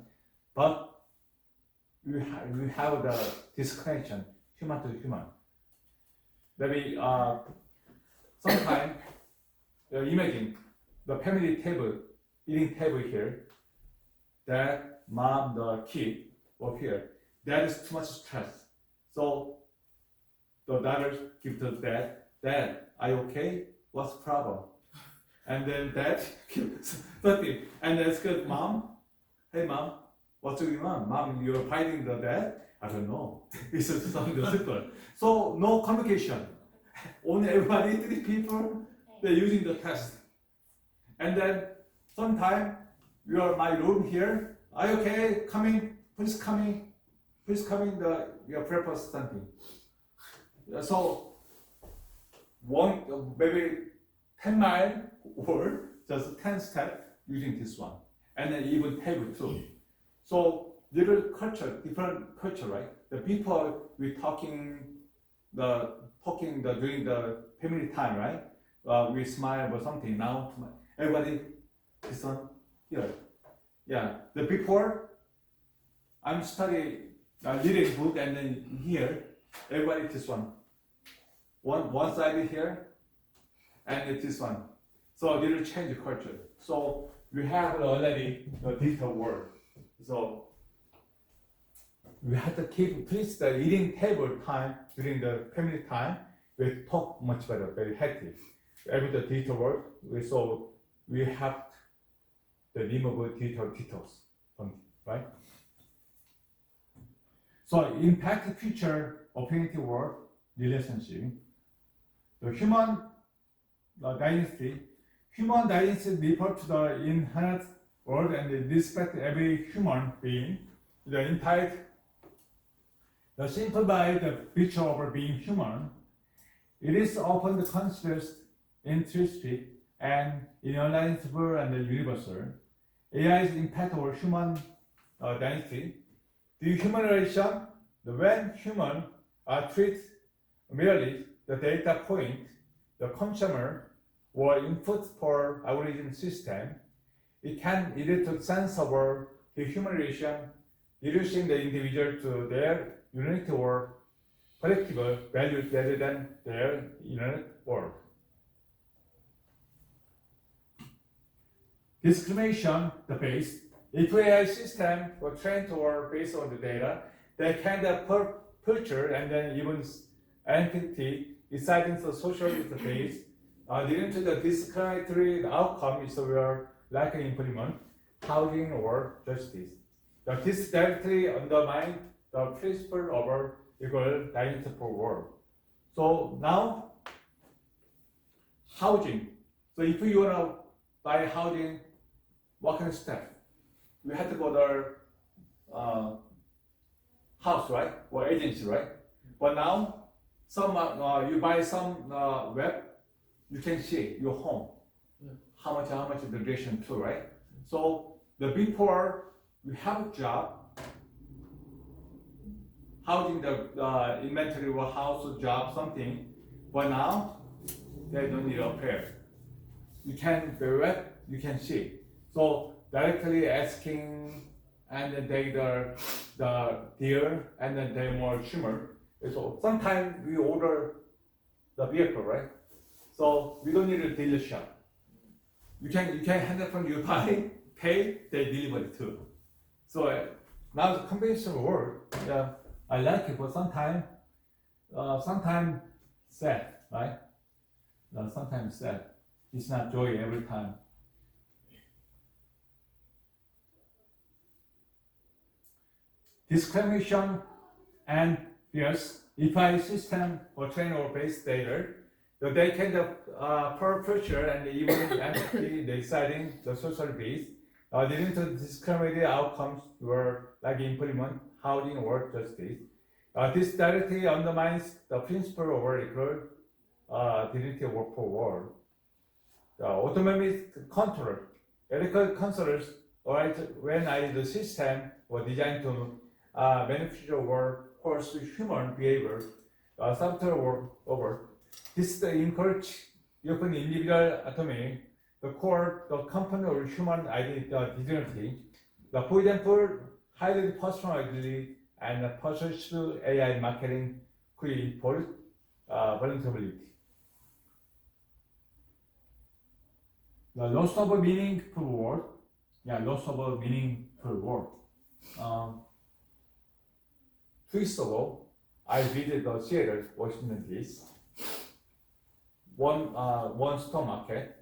but we have the disconnection human to human. Maybe sometimes imagine the family table, eating table here, dad, mom, the kid over here. That is too much stress. So the daughter give to dad, are you okay? What's the problem? And then dad gives something. And that's good, mom. Hey mom, What's going on? Mom, you're fighting the dad? I don't know. It's just something simple. So no communication. Only everybody, 3 people, they're using the test. And then sometime you are in my room here. Are you okay? Coming, please coming. Please coming your purpose something. So one maybe 10 mile or just 10 step using this one. And then even table too. So little culture, different culture, right? The people we talking during the family time, right? We smile or something. Now everybody listen here. Yeah. The before I'm studying reading book and then here everybody this one. One side here and this one. So little change culture. So we have already the digital world. So we have to keep please the eating table time during the family time. We talk much better, very healthy. Every the digital world, we have the remove digital details, right? So impact future opportunity world relationship. The human dynasty. Human dynasty refer to the inherent world and respect every human being. The entire the simplify the picture of being human. It is often considered intrinsic and inalienable and universal. AI's impact over human dynasty. The human relation, when humans are treated merely the data point, the consumer or input for algorithm system, it can lead to sense of the human relation, reducing the individual to their unique or collective value rather than their inner world. Discrimination, the base. If AI system were trained or based on the data, they can filter and then even entity deciding the social interface leading to the discriminatory outcome is where lack of implement, housing or justice. This directly undermines the principle of equal dignity for world. So now, housing. So if you want to buy housing, what kind of step? You have to go to house, right? Or agency, right? But now, some you buy some web, you can see your home. Yeah. How much the duration too, right? So the before you have a job, housing the inventory or house or job something, but now they don't need a pair. You can the web, you can see. So directly asking and then they the deal and then they more humor. So sometimes we order the vehicle, right? So we don't need a dealership. You can handle from you buy, pay, they deliver it too. So now the conventional world, I like it, but sometimes sad, right? Sometimes sad. It's not joy every time. Discrimination and bias. If I system or train or base data, they can per feature and even entity deciding the social base, leading to discriminated outcomes were like implement housing or justice. This directly undermines the principle of equal dignity for world. The automated control, ethical controllers, when the system was designed to manufacture or course human behavior, software over. This encourage open individual autonomy, the core, the component of human identity. For example, highly personalized and persuasive AI marketing create vulnerability. The loss of a meaningful word. Loss of a meaningful word. 2 weeks ago, I visited the Seattle, Washington, D.C. One store market.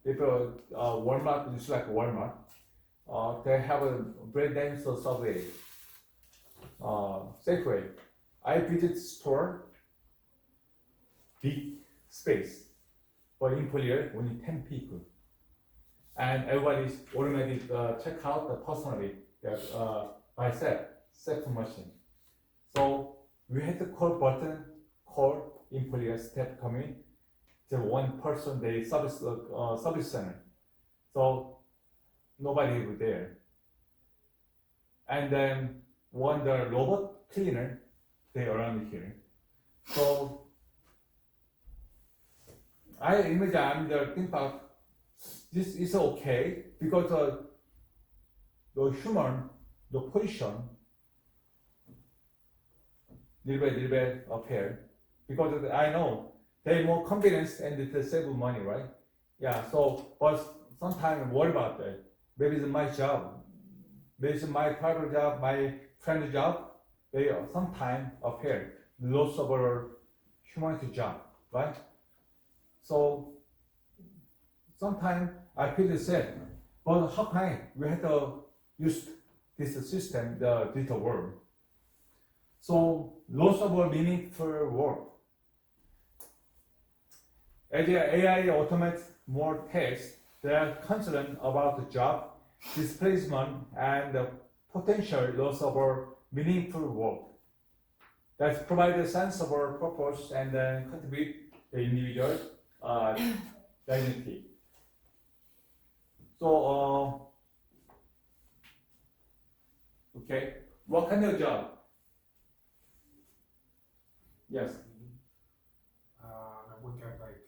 Walmart is like Walmart. they have a brand name so Subway, Safeway. I visit store, big space, but employer only 10 people, and everybody is automatic check out the personally by self machine. So we had to call employer staff coming. The one person they service center. So nobody was there. And then one the robot cleaner they around here. So I imagine I'm the think about this is okay because the human the position little bit up here because I know they more convenience and they save money, right? Yeah. So but sometimes worry about that. Maybe it's my job, maybe it's my private job, my friend's job. They sometimes appear loss of our humanity job, right? So sometimes I feel sad, but how can we have to use this system, the digital world? So loss of our meaningful work. As AI automates more tasks, they are concerned about the job displacement and the potential loss of our meaningful work. That provide a sense of our purpose and then contribute the individual identity. So, okay, what kind of job? Yes. I work at like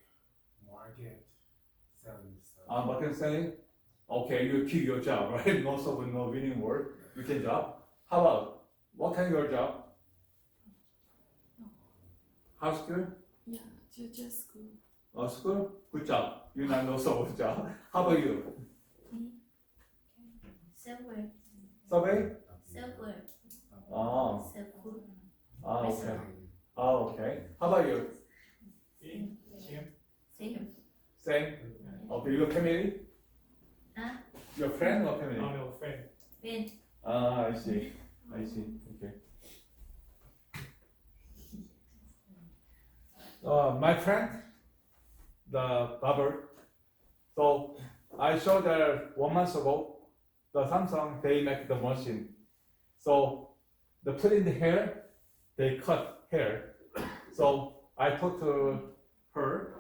market selling stuff. Market selling. Okay, you keep your job, right? Most of no winning work, you can job. How about what kind of your job? House school? Yeah, just school. School? Good job. You not know so good job. How about you? Subway. Survey? Subway. Oh, Subway. okay. Oh, okay. How about you? Same. Same? Okay, your family? Huh? Your friend or family? No, friend. Ben. I see. I see. Okay. My friend, the barber. So I showed her 1 month ago. The Samsung they make the machine. So the put in the hair, they cut hair. So I talked to her.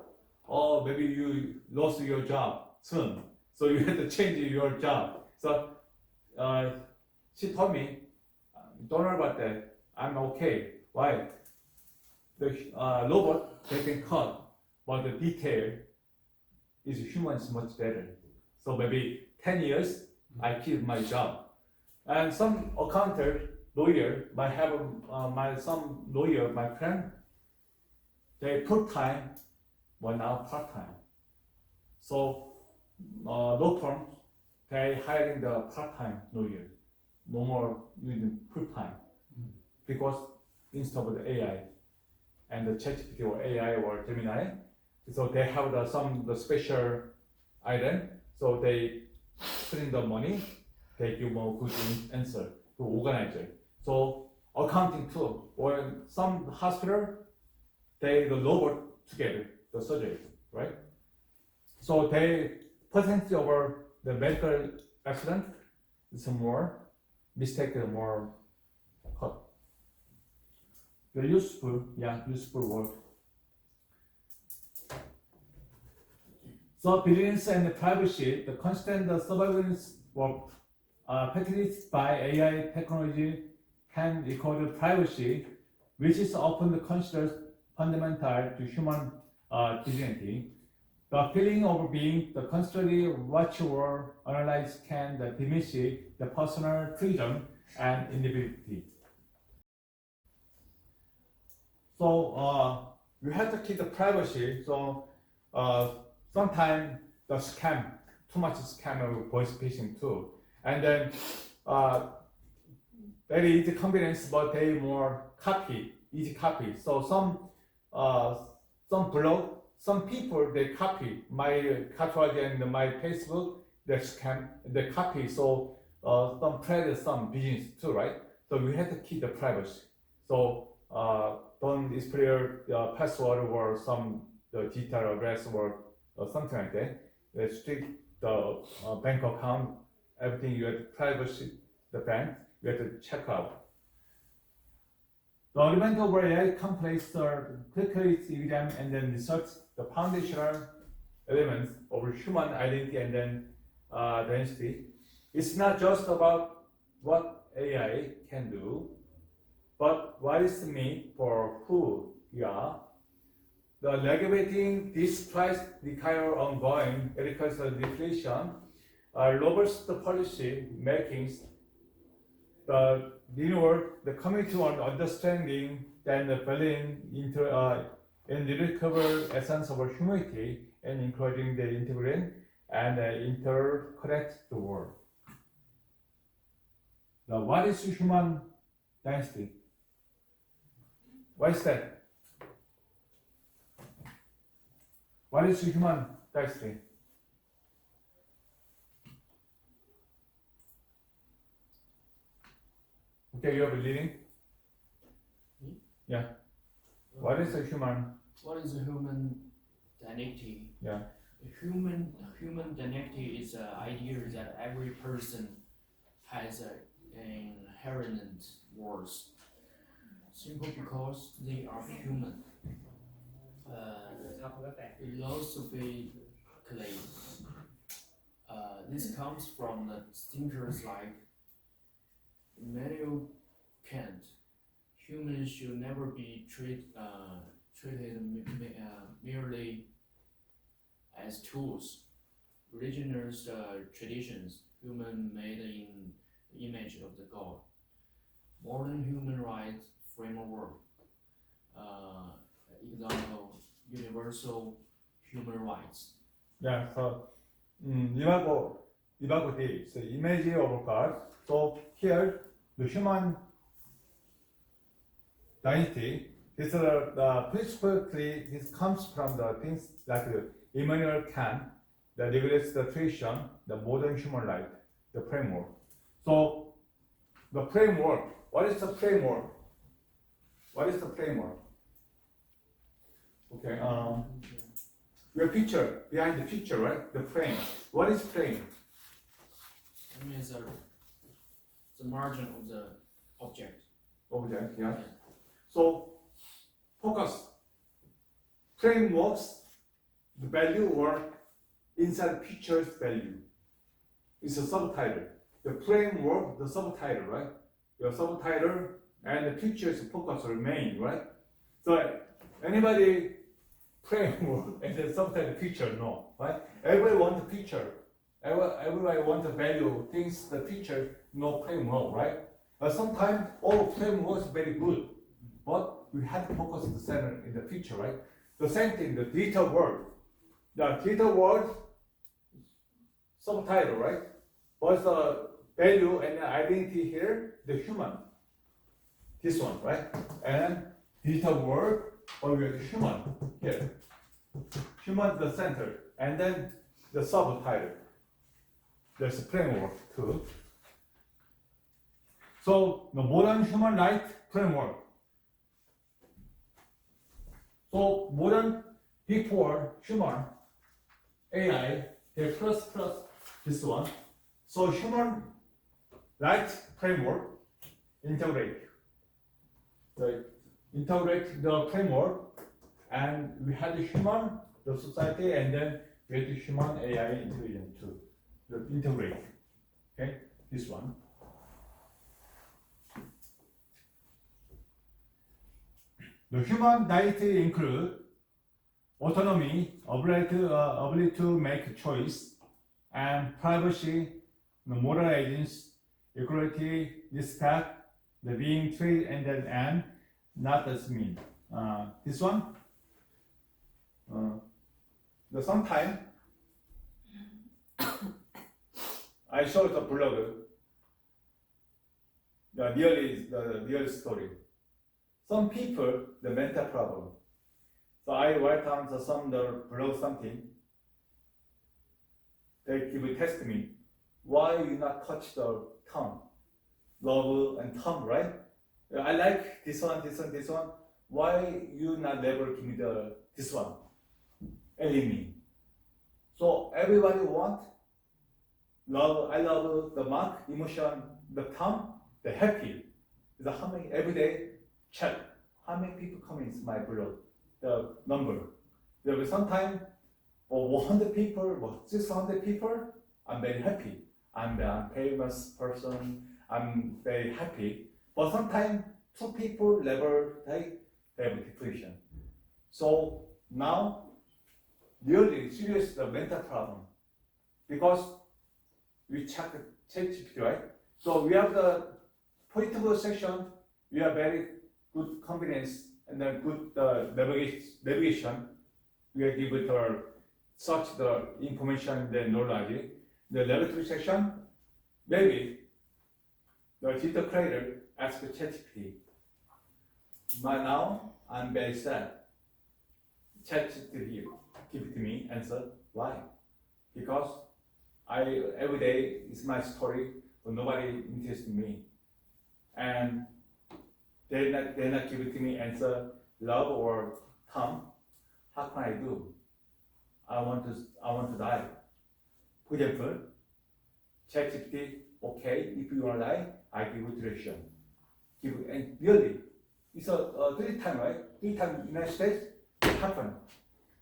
Oh, maybe you lost your job soon, so you have to change your job. So she told me, don't worry about that. I'm okay. Why? The robot they can cut, but the detail is humans much better. So maybe 10 years I keep my job. And some accountant, lawyer might have some lawyer, my friend. They full time, but now part time. So law firms they hiring the part time lawyer, no more using full time, because instead of the AI and the ChatGPT or AI or Gemini, so they have the special item, so they put in the money, they give more good answer to organizer. So accounting too, or some hospital, they the robot together the surgery, right? So they percentage over the medical accident is more mistake more cut. The useful work. So vigilance and privacy, the constant surveillance work practiced by AI technology can record privacy, which is often considered fundamental to human dignity. The feeling of being the constantly watched or analyzed can diminish the personal freedom and individuality. So you have to keep the privacy. So sometimes the scam, too much scam of voice phishing too, and then very easy convenience, but they more easy copy. So some blog, some people they copy my cartridge and my Facebook, the copy, so some private, some business too, right? So we have to keep the privacy. So don't display your password or some the digital address or something like that. Restrict the bank account, everything you have to privacy the bank, you have to check out. The element of AI complex quickly examine and then research the foundational elements of human identity and then density. It's not just about what AI can do, but what is meant for who we are. The regulating this price require ongoing agricultural deflation, robust policy makings, the renewal, the committee on understanding, then the valuing in the recover essence of humanity and including the integrate and interconnect the world. Now, what is human dynasty? What is that? What is human dynasty? Okay, you have a leading? Yeah. What is a human? What is a human dignity? Yeah. Human dignity is an idea that every person has an inherent worth, simply because they are human. ครับแล้วแต่ Philosophically, this comes from the thinkers like Immanuel Kant. Humans should never be treated merely as tools. Religioners, traditions, human made in the image of the God. Modern human rights framework, example, universal human rights. Yeah, so Imago Dei, so image of God. So here, the human dignity, this principally this comes from the things like Immanuel Kant, that regulates the tradition, the modern human life, the framework. So the framework, what is the framework? What is the framework? Okay, your picture, behind the picture, right? The frame. What is frame? I mean, it's the margin of the object. Object, yeah. So focus. Frameworks, the value or inside picture's value. It's a subtitle. The framework, the subtitle, right? Your subtitle and the picture's focus remain, right? So anybody framework and the subtitle picture, no, right? Everybody wants a picture. Everybody wants to value things, the picture, no framework, right? Sometimes all frameworks very good, but we have to focus the center in the picture, right? The same thing, the digital world. The digital world subtitle, right? What's the value and the identity here? The human. This one, right? And digital world, or we have the human here. Human the center, and then the subtitle. There's a framework too. So the modern human rights framework. So modern before human AI, the plus this one. So human rights framework integrate the framework, and we had the human, the society, and then we had the human AI intelligence too. The integrate. Okay, this one. The human dignity include autonomy, ability to make choice, and privacy, the moral agents, equality, respect, the being treated and not as mean. This one. The sometime I showed the blog. The real story. Some people, the mental problem. So I write down some the blog something. they give test me, why you not touch the tongue, love and tongue, right? I like this one. Why you not never give me this one, and leave me? So everybody want love. I love the mark, emotion, the tongue, the happy. The how many every day check how many people come in my blog, the number. There will sometimes 100 people or 600 people. I'm very happy. I'm a famous person. I'm very happy. But sometimes 2 people never they have depression. So now really serious the mental problem because we check ChatGPT, right? So we have the positive section. We have very good confidence and then good navigation. We give it search the information, the knowledge. The negative section, maybe the digital creator asked ChatGPT. But now I'm very sad. ChatGPT give me answer. Why? Because every day is my story, but nobody interested in me, and they're not giving me answer. Love or Tom, how can I do? I want to die. For example, ChatGPT, okay, if you want to die, I give you direction. And really, it's a 3 times, right? 3 times in the United States, it happened.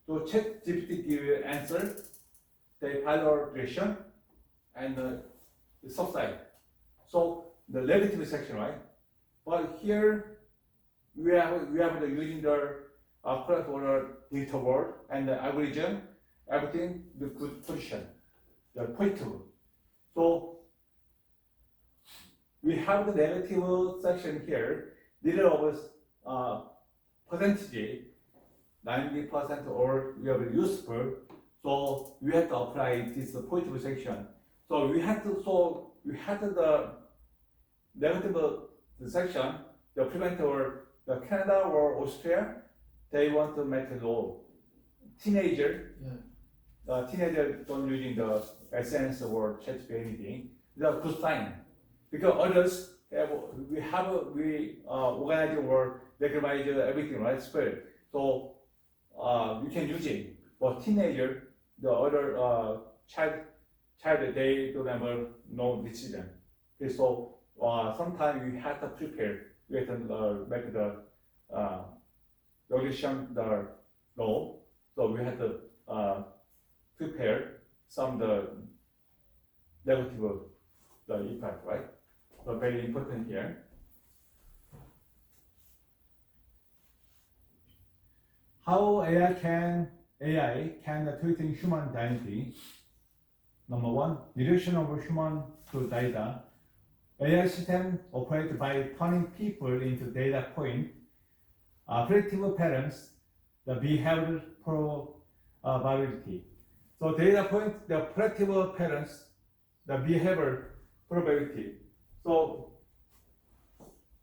So ChatGPT give you answer, they follow direction, and the subside. So the negative section, right? But here we have the using the correct order digital word and the algorithm, everything the good position, the positive. So we have the negative section here. Little of percentage, 90% or we have useful. So we have to apply this positive section. So we had the negative section, the prevent or the Canada or Austria, they want to make a law. Teenager don't using the SNS or ChatGPT anything. It's a good sign because others we organize or recognize everything, right? Spread. So you can use it. But teenager, the other child they don't ever know decision. Okay, so sometimes you have to prepare. You have to make the regulation the law. So we have to prepare some the negative the impact, right? So very important here. How AI can treat human identity. Number 1, reduction of human to data. AI system operate by turning people into data point. Predictive patterns, the behavioral probability. So data point, the predictive patterns, the behavior probability. So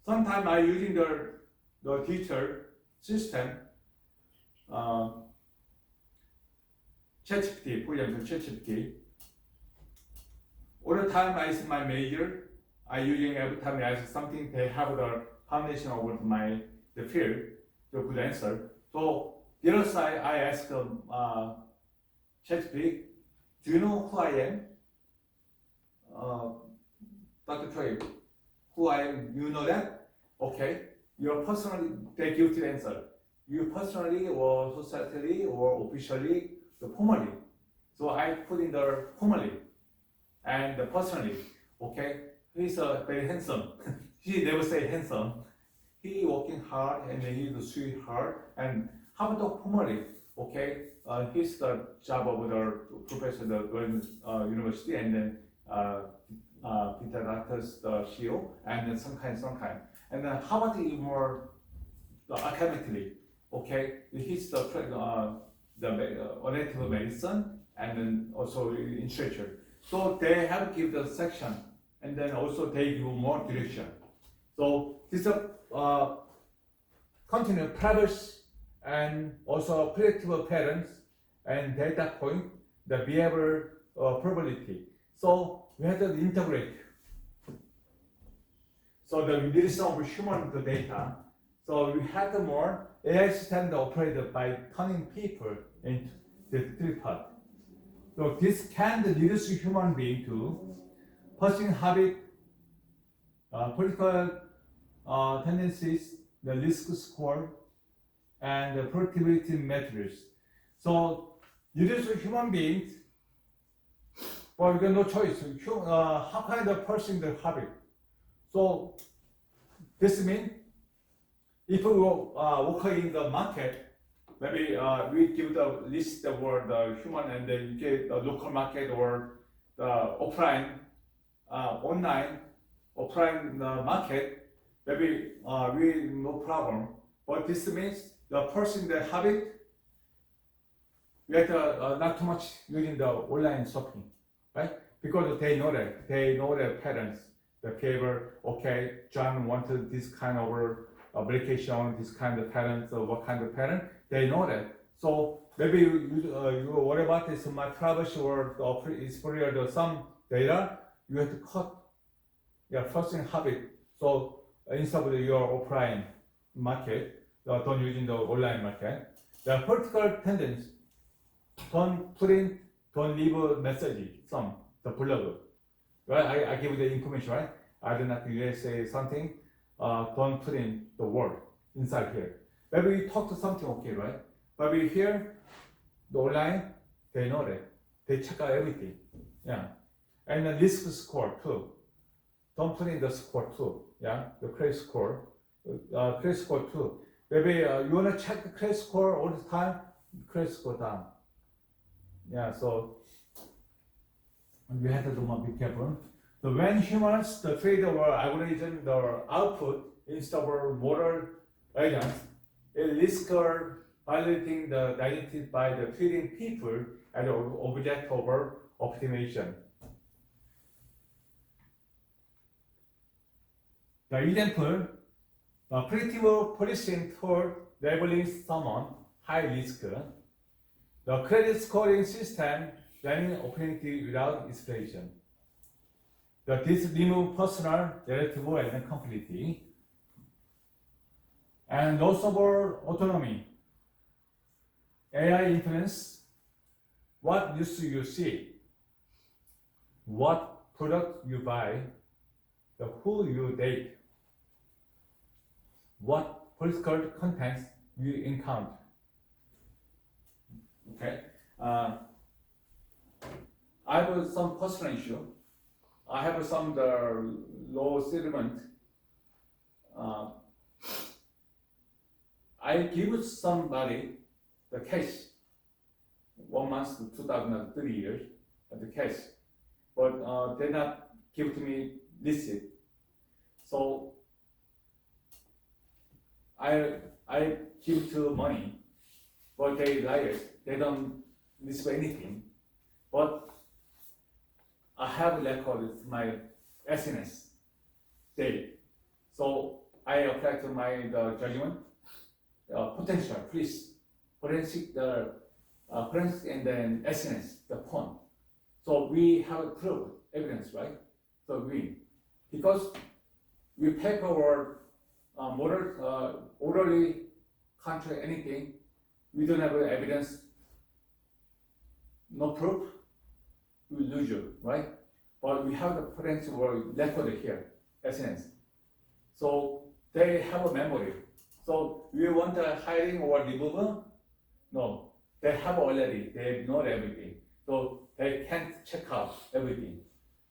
sometimes I using the teacher system, ChatGPT, for example, ChatGPT. All the time I see my major, I using every time I ask something, they have the combination of the field, the good answer. So the other side, I ask ChatGPT, do you know who I am? Dr. Choi, who I am, you know that? Okay, you're personally, they give the answer. You personally or societally or officially, the formally. So I put in the formally and the personally. Okay, he's very handsome. He never say handsome. He working hard and he's a sweetheart. And how about the formally? Okay, he's the job of the professor, the university, and then Peter Doctor's the CEO, and then some kind. And then how about the more academically? Okay, he's the native medicine and then also literature. So they have give the section and then also they give more direction. So this is continuous patterns and also predictable patterns and data point, the behavior probability. So we had to integrate. So the relation of human to data. So we had more AI system operated by turning people into the three parts. So this can reduce human being to pursuing habit, political tendencies, the risk score, and the productivity measures. So reduce human beings. Well, you got no choice. How kind of person the habit? So this means if we work in the market, maybe we give the list the word human and then you get the local market or the offline, online, offline market, maybe we no problem. But this means the person the habit, we have to not too much using the online shopping, right? Because they know the patterns, the behavior. Okay, John wanted this kind of application, this kind of pattern, so what kind of pattern? They know that. So maybe you worry about this, my privacy or is for some data, you have to cut your first habit. So instead of your offline market, don't using the online market. The political tendency, don't leave a message, the blog. Right? I give you the information, right? I do not say something, don't put in the word inside here. Maybe we talk to something, okay, right? But we hear the online, they know that. They check out everything. Yeah. And the risk score too. Don't put in the score too. Yeah. The credit score. Credit score too. Maybe you want to check the credit score all the time, credit score down. Yeah, so we have to be careful. So when humans, the trade or algorithm, the output instead of moral agents, it risks violating the identity by the treating people as an object of optimization. The example, predictive policing toward labeling someone high risk. The credit scoring system running operating without explanation. This remove personal narrative and complexity. And loss of autonomy. AI influence what news you see, what product you buy, who you date, what political contents you encounter. Okay. I have some personal issue. I have some low settlement. I give somebody the cash, 1 month to 2,003 years, the cash, but they not give to me receipt. So I give to money, but they liars. They don't receive anything. But I have recorded my SNS date. So I apply to my judgment. Potential, please. Forensic and then SNS, the phone. So we have proof, evidence, right? So because we pay for orally contract anything, we don't have evidence, no proof, we lose you, right? But we have the forensic record here, SNS. So they have a memory. So we want a hiring or removal? No, they have already, they know everything. So they can't check out everything.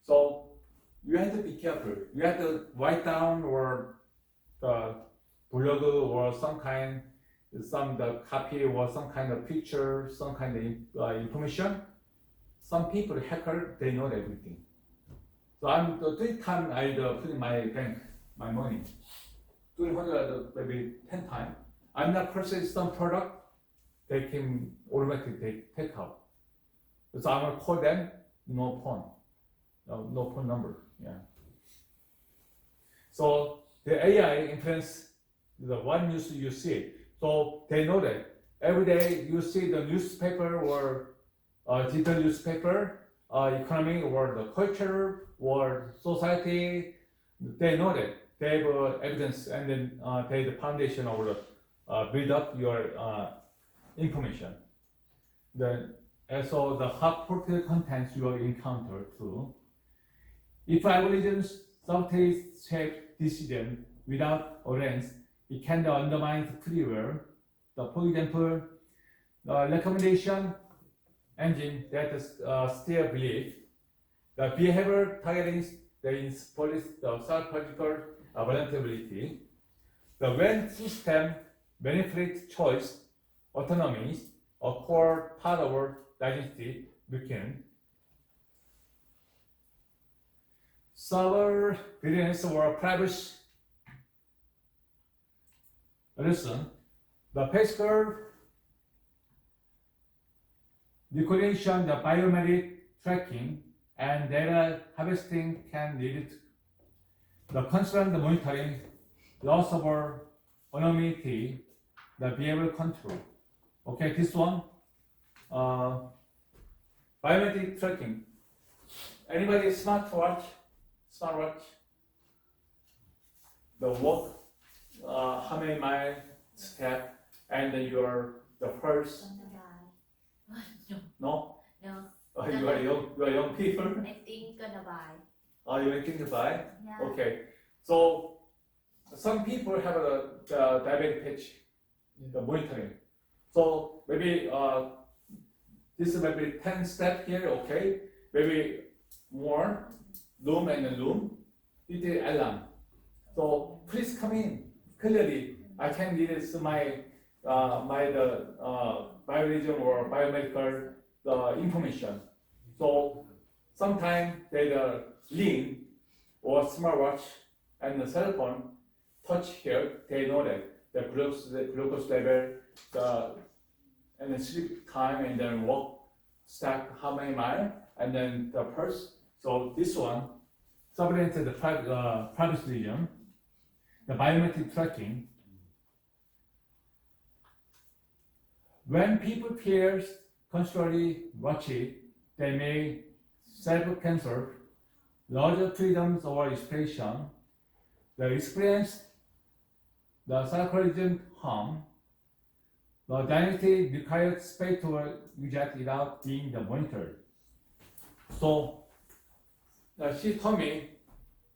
So you have to be careful. You have to write down or the blog or the copy or some kind of picture, some kind of information. Some people, hacker, they know everything. So I'm the 3 times I put in my bank, my money. 300, maybe 10 times. I'm not purchasing some product, they can automatically take out. So I'm gonna call them, no phone. No phone number, yeah. So the AI influence the one news you see. So they know that every day you see the newspaper or digital newspaper, economy or the culture or society, they know that they have evidence and then they have the foundation of the build up your information. And so the hot profile contents you will encounter too. If algorithms subtly shape decision without awareness, it can undermine the free will. For example, the recommendation engine that still believe the behavior targeting the psychological vulnerability. The when system manipulate choice, autonomy, a core part of our digestive mechanism. Server brilliance or privacy. Listen, the physical recognition, the biometric tracking, and data harvesting can lead to the constant monitoring, loss of our anonymity, the behavioral control. Okay, this one, biometric tracking. Anybody smartwatch? The walk, how many mile step, and your the pulse. No. No, You are young people. I think gonna buy. You think to buy? Yeah. Okay. So some people have the diabetic patch, the monitoring. So maybe this is maybe 10 step here. Okay. Maybe more. Loom and loom. It is alarm. So please come in clearly. I can need this my biological or biomedical information. So sometimes they ring or smartwatch and the cell phone touch here. They know that the glucose level, and the sleep time, and then walk, step how many miles, and then the pulse. So this one, surveillance the privacy region, the biometric tracking. When people peers constantly watch it, they may self-censor, larger freedoms or expression, the experience, the psychological harm, the identity required space to reject without being the monitored. So she told me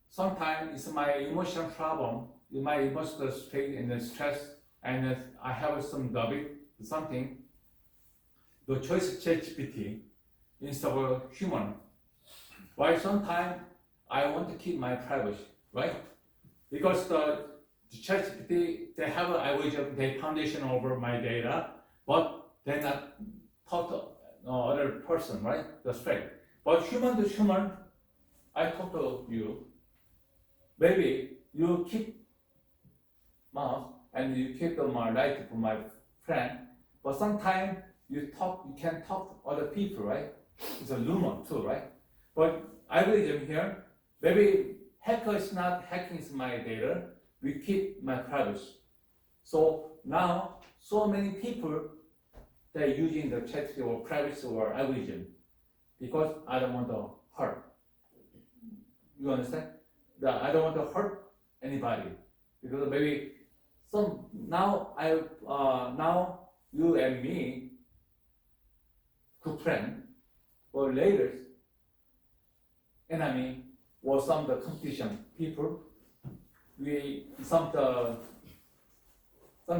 sometimes it's my emotional problem, my emotional state and the stress, and I have some something. The choice ChatGPT instead of human. Why sometimes I want to keep my privacy, right? Because the ChatGPT, they have an algorithm, they foundation over my data, but they not talk to other person, right? That's right. But human to human, I talk to you. Maybe you keep mouth and you keep my light for my friend, but sometimes you can talk to other people, right? It's a rumor too, right? But algorithm here, maybe hacker is not hacking my data, we keep my privacy. So now, so many people, they're using the chat or privacy or algorithm because I don't want to hurt. You understand? I don't want to hurt anybody because maybe now you and me, good friend, or later enemy or some the competition people, some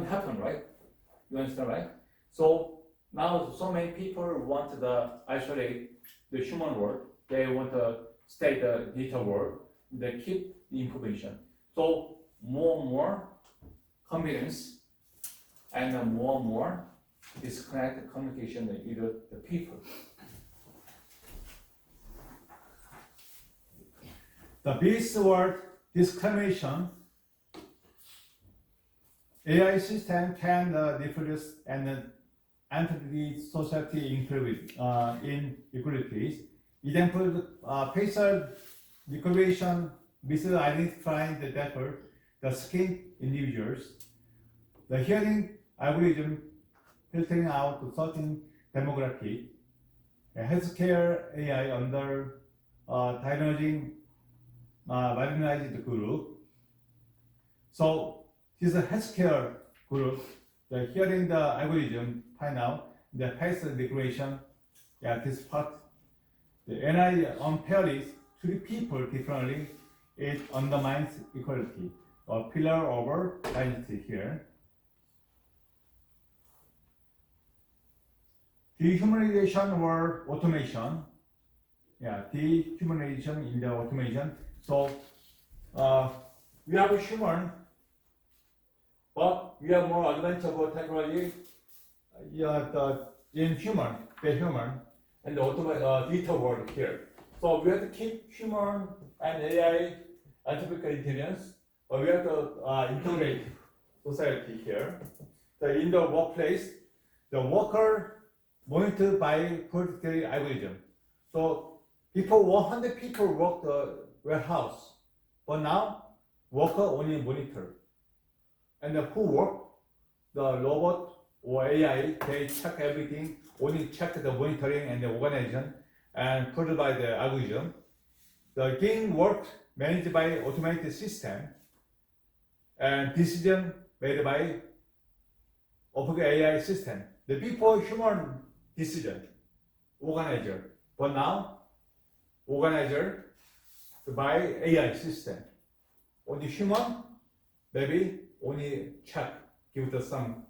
happen, right? You understand, right? So now so many people want to isolate the human world. They want to stay the digital world. They keep the information. So more and more convenience and more disconnect communication with the people. This word discrimination, AI system can reproduce and entity society inequalities. Example, facial recognition misidentifying the dapper, the skin individuals, the hearing algorithm filtering out certain demographic, healthcare AI under diagnosing marginalized group. So this is a healthcare group. The hearing the algorithm find out the face recognition. Yeah, this part. When I unfairly treat people differently, it undermines equality. A pillar over identity here. Dehumanization or automation. Yeah, dehumanization in the automation. So we have a human, but we have more advanced about technology. In human, the human, and the digital world here. So we have to keep human and AI artificial intelligence, but we have to integrate society here. In the workplace, the worker monitored by predictive algorithm. So before 100 people work the warehouse, but now worker only monitor. And who work? The robot or AI, they check everything, only check the monitoring and the organization and produced by the algorithm. The game work managed by automated system and decision made by open AI system. The before human decision, organizer, but now organizer by AI system. Only human, maybe only check, give the some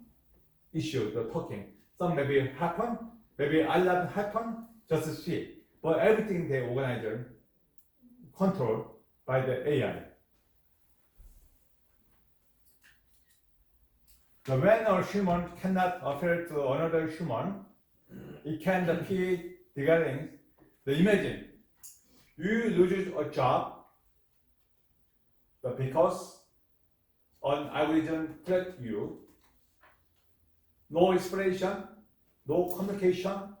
issue, the talking. Some maybe happen, maybe a lot happen, just see. But everything the organizer controlled by the AI. So when a human cannot appeal to another human, it can defeat regarding the imagine. You lose a job, but because an algorithm threat you, no inspiration, no communication,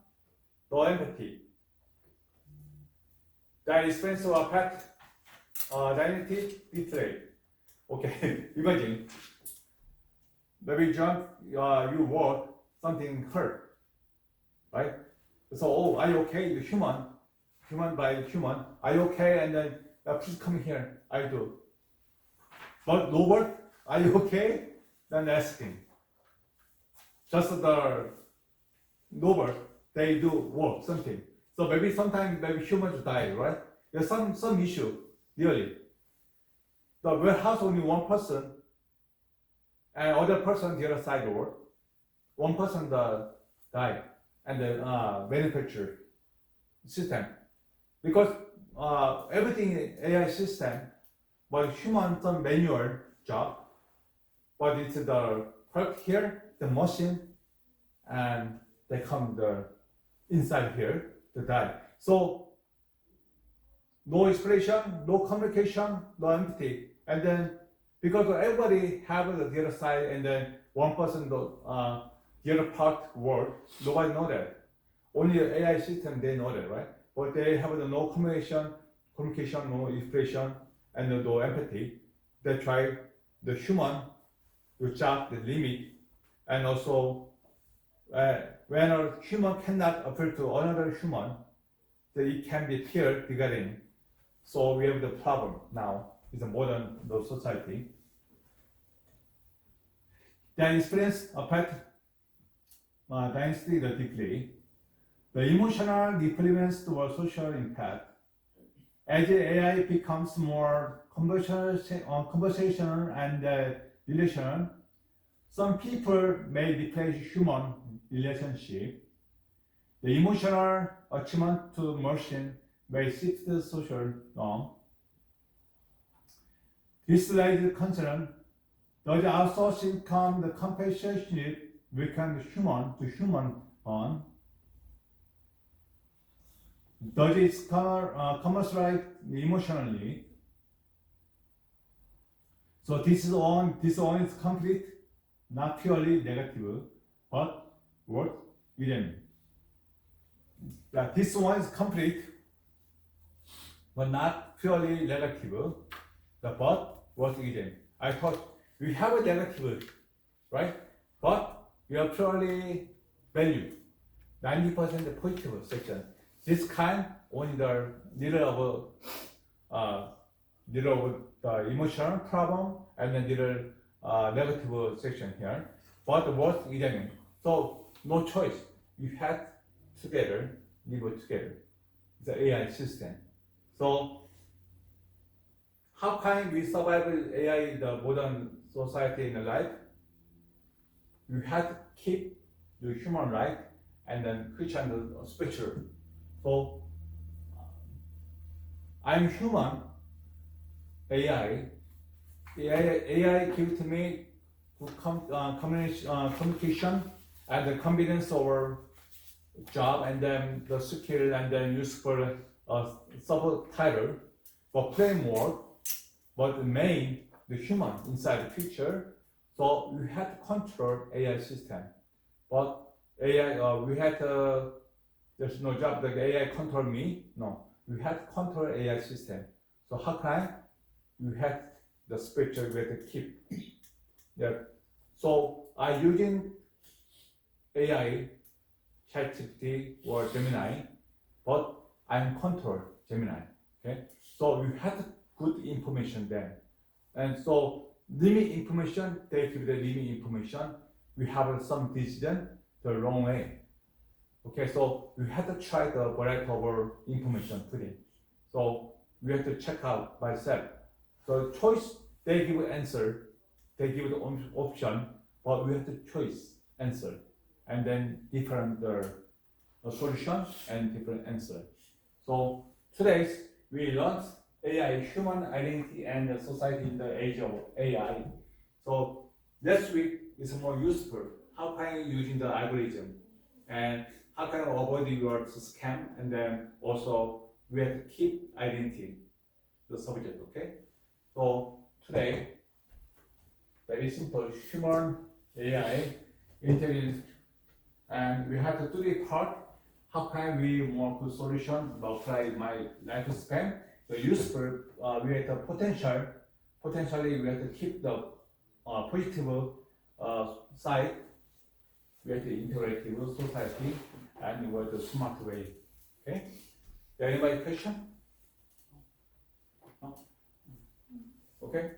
no empathy. That experience of a pet identity betrayed. Okay, imagine. Maybe John, you work, something hurt, right? So, oh, are you okay? You're human by human. Are you okay? And then, please come here. I do. But Robert, are you okay? Then asking. Just the Robert, they do work, something. So maybe sometimes humans die, right? There's some issue, really. The warehouse only one person, and other person the other side work. One person die, and the manufacturer system, because everything AI system, but human some manual job, but it's the part here, the machine, and they come the inside here to die. So no inspiration, no communication, no empathy, and then because everybody have the other side, and then one person the other part work, nobody know that. Only the AI system they know that, right? But they have no communication, no inspiration, and no empathy. They try the human to job the limit, and also when a human cannot appeal to another human, then it can be feared regarding. So we have the problem now in the modern society. Then experience affect dynasty deeply. The emotional influence toward social impact. As AI becomes more conversational and relational, some people may replace human relationship. The emotional attachment to machine may shift the social norm. This raises concern. Does outsourcing come the compassionate weaken human to human bond? Does it commercialize emotionally? So this one is complete, not purely negative, but what we mean. Yeah, this one is complete, but not purely negative, but what we mean. I thought we have a negative, right? But we are purely value, 90% positive section. this kind only the little of the emotional problem and then little negative section here. But the worst examine. So no choice. You had together, live together. The AI system. So how can we survive AI in the modern society in the life? You have to keep the human right and then Christian the spiritual. So I'm human. AI gives to me communication and the confidence over job and then the skill and then useful subtitle for framework, but the main the human inside the picture. So we had to control AI system, but AI we had to, there's no job like AI control me. No, we had to control AI system. So how can you had the spiritual way to keep? Yeah. So I using AI, ChatGPT or Gemini, but I'm control Gemini. Okay. So you had good information then, and so limit information, they give the limit information. We have some decision the wrong way. Okay, so we have to try the variety of information today. So we have to check out by self. So choice, they give answer, they give the option, but we have to choice answer, and then different solution and different answer. So today we learned AI, human identity and the society in the age of AI. So next week is more useful. How can you using the algorithm, and how can you avoid your scam, and then also we have to keep identity, the subject. Okay. So today, very simple human AI intelligence, and we have to do the part. How can we more good solution apply my lifespan? The useful, we have the potential. Potentially, we have to keep the positive side. We have the interactive society, and we have the smart way. Okay. Anybody question? No? Okay.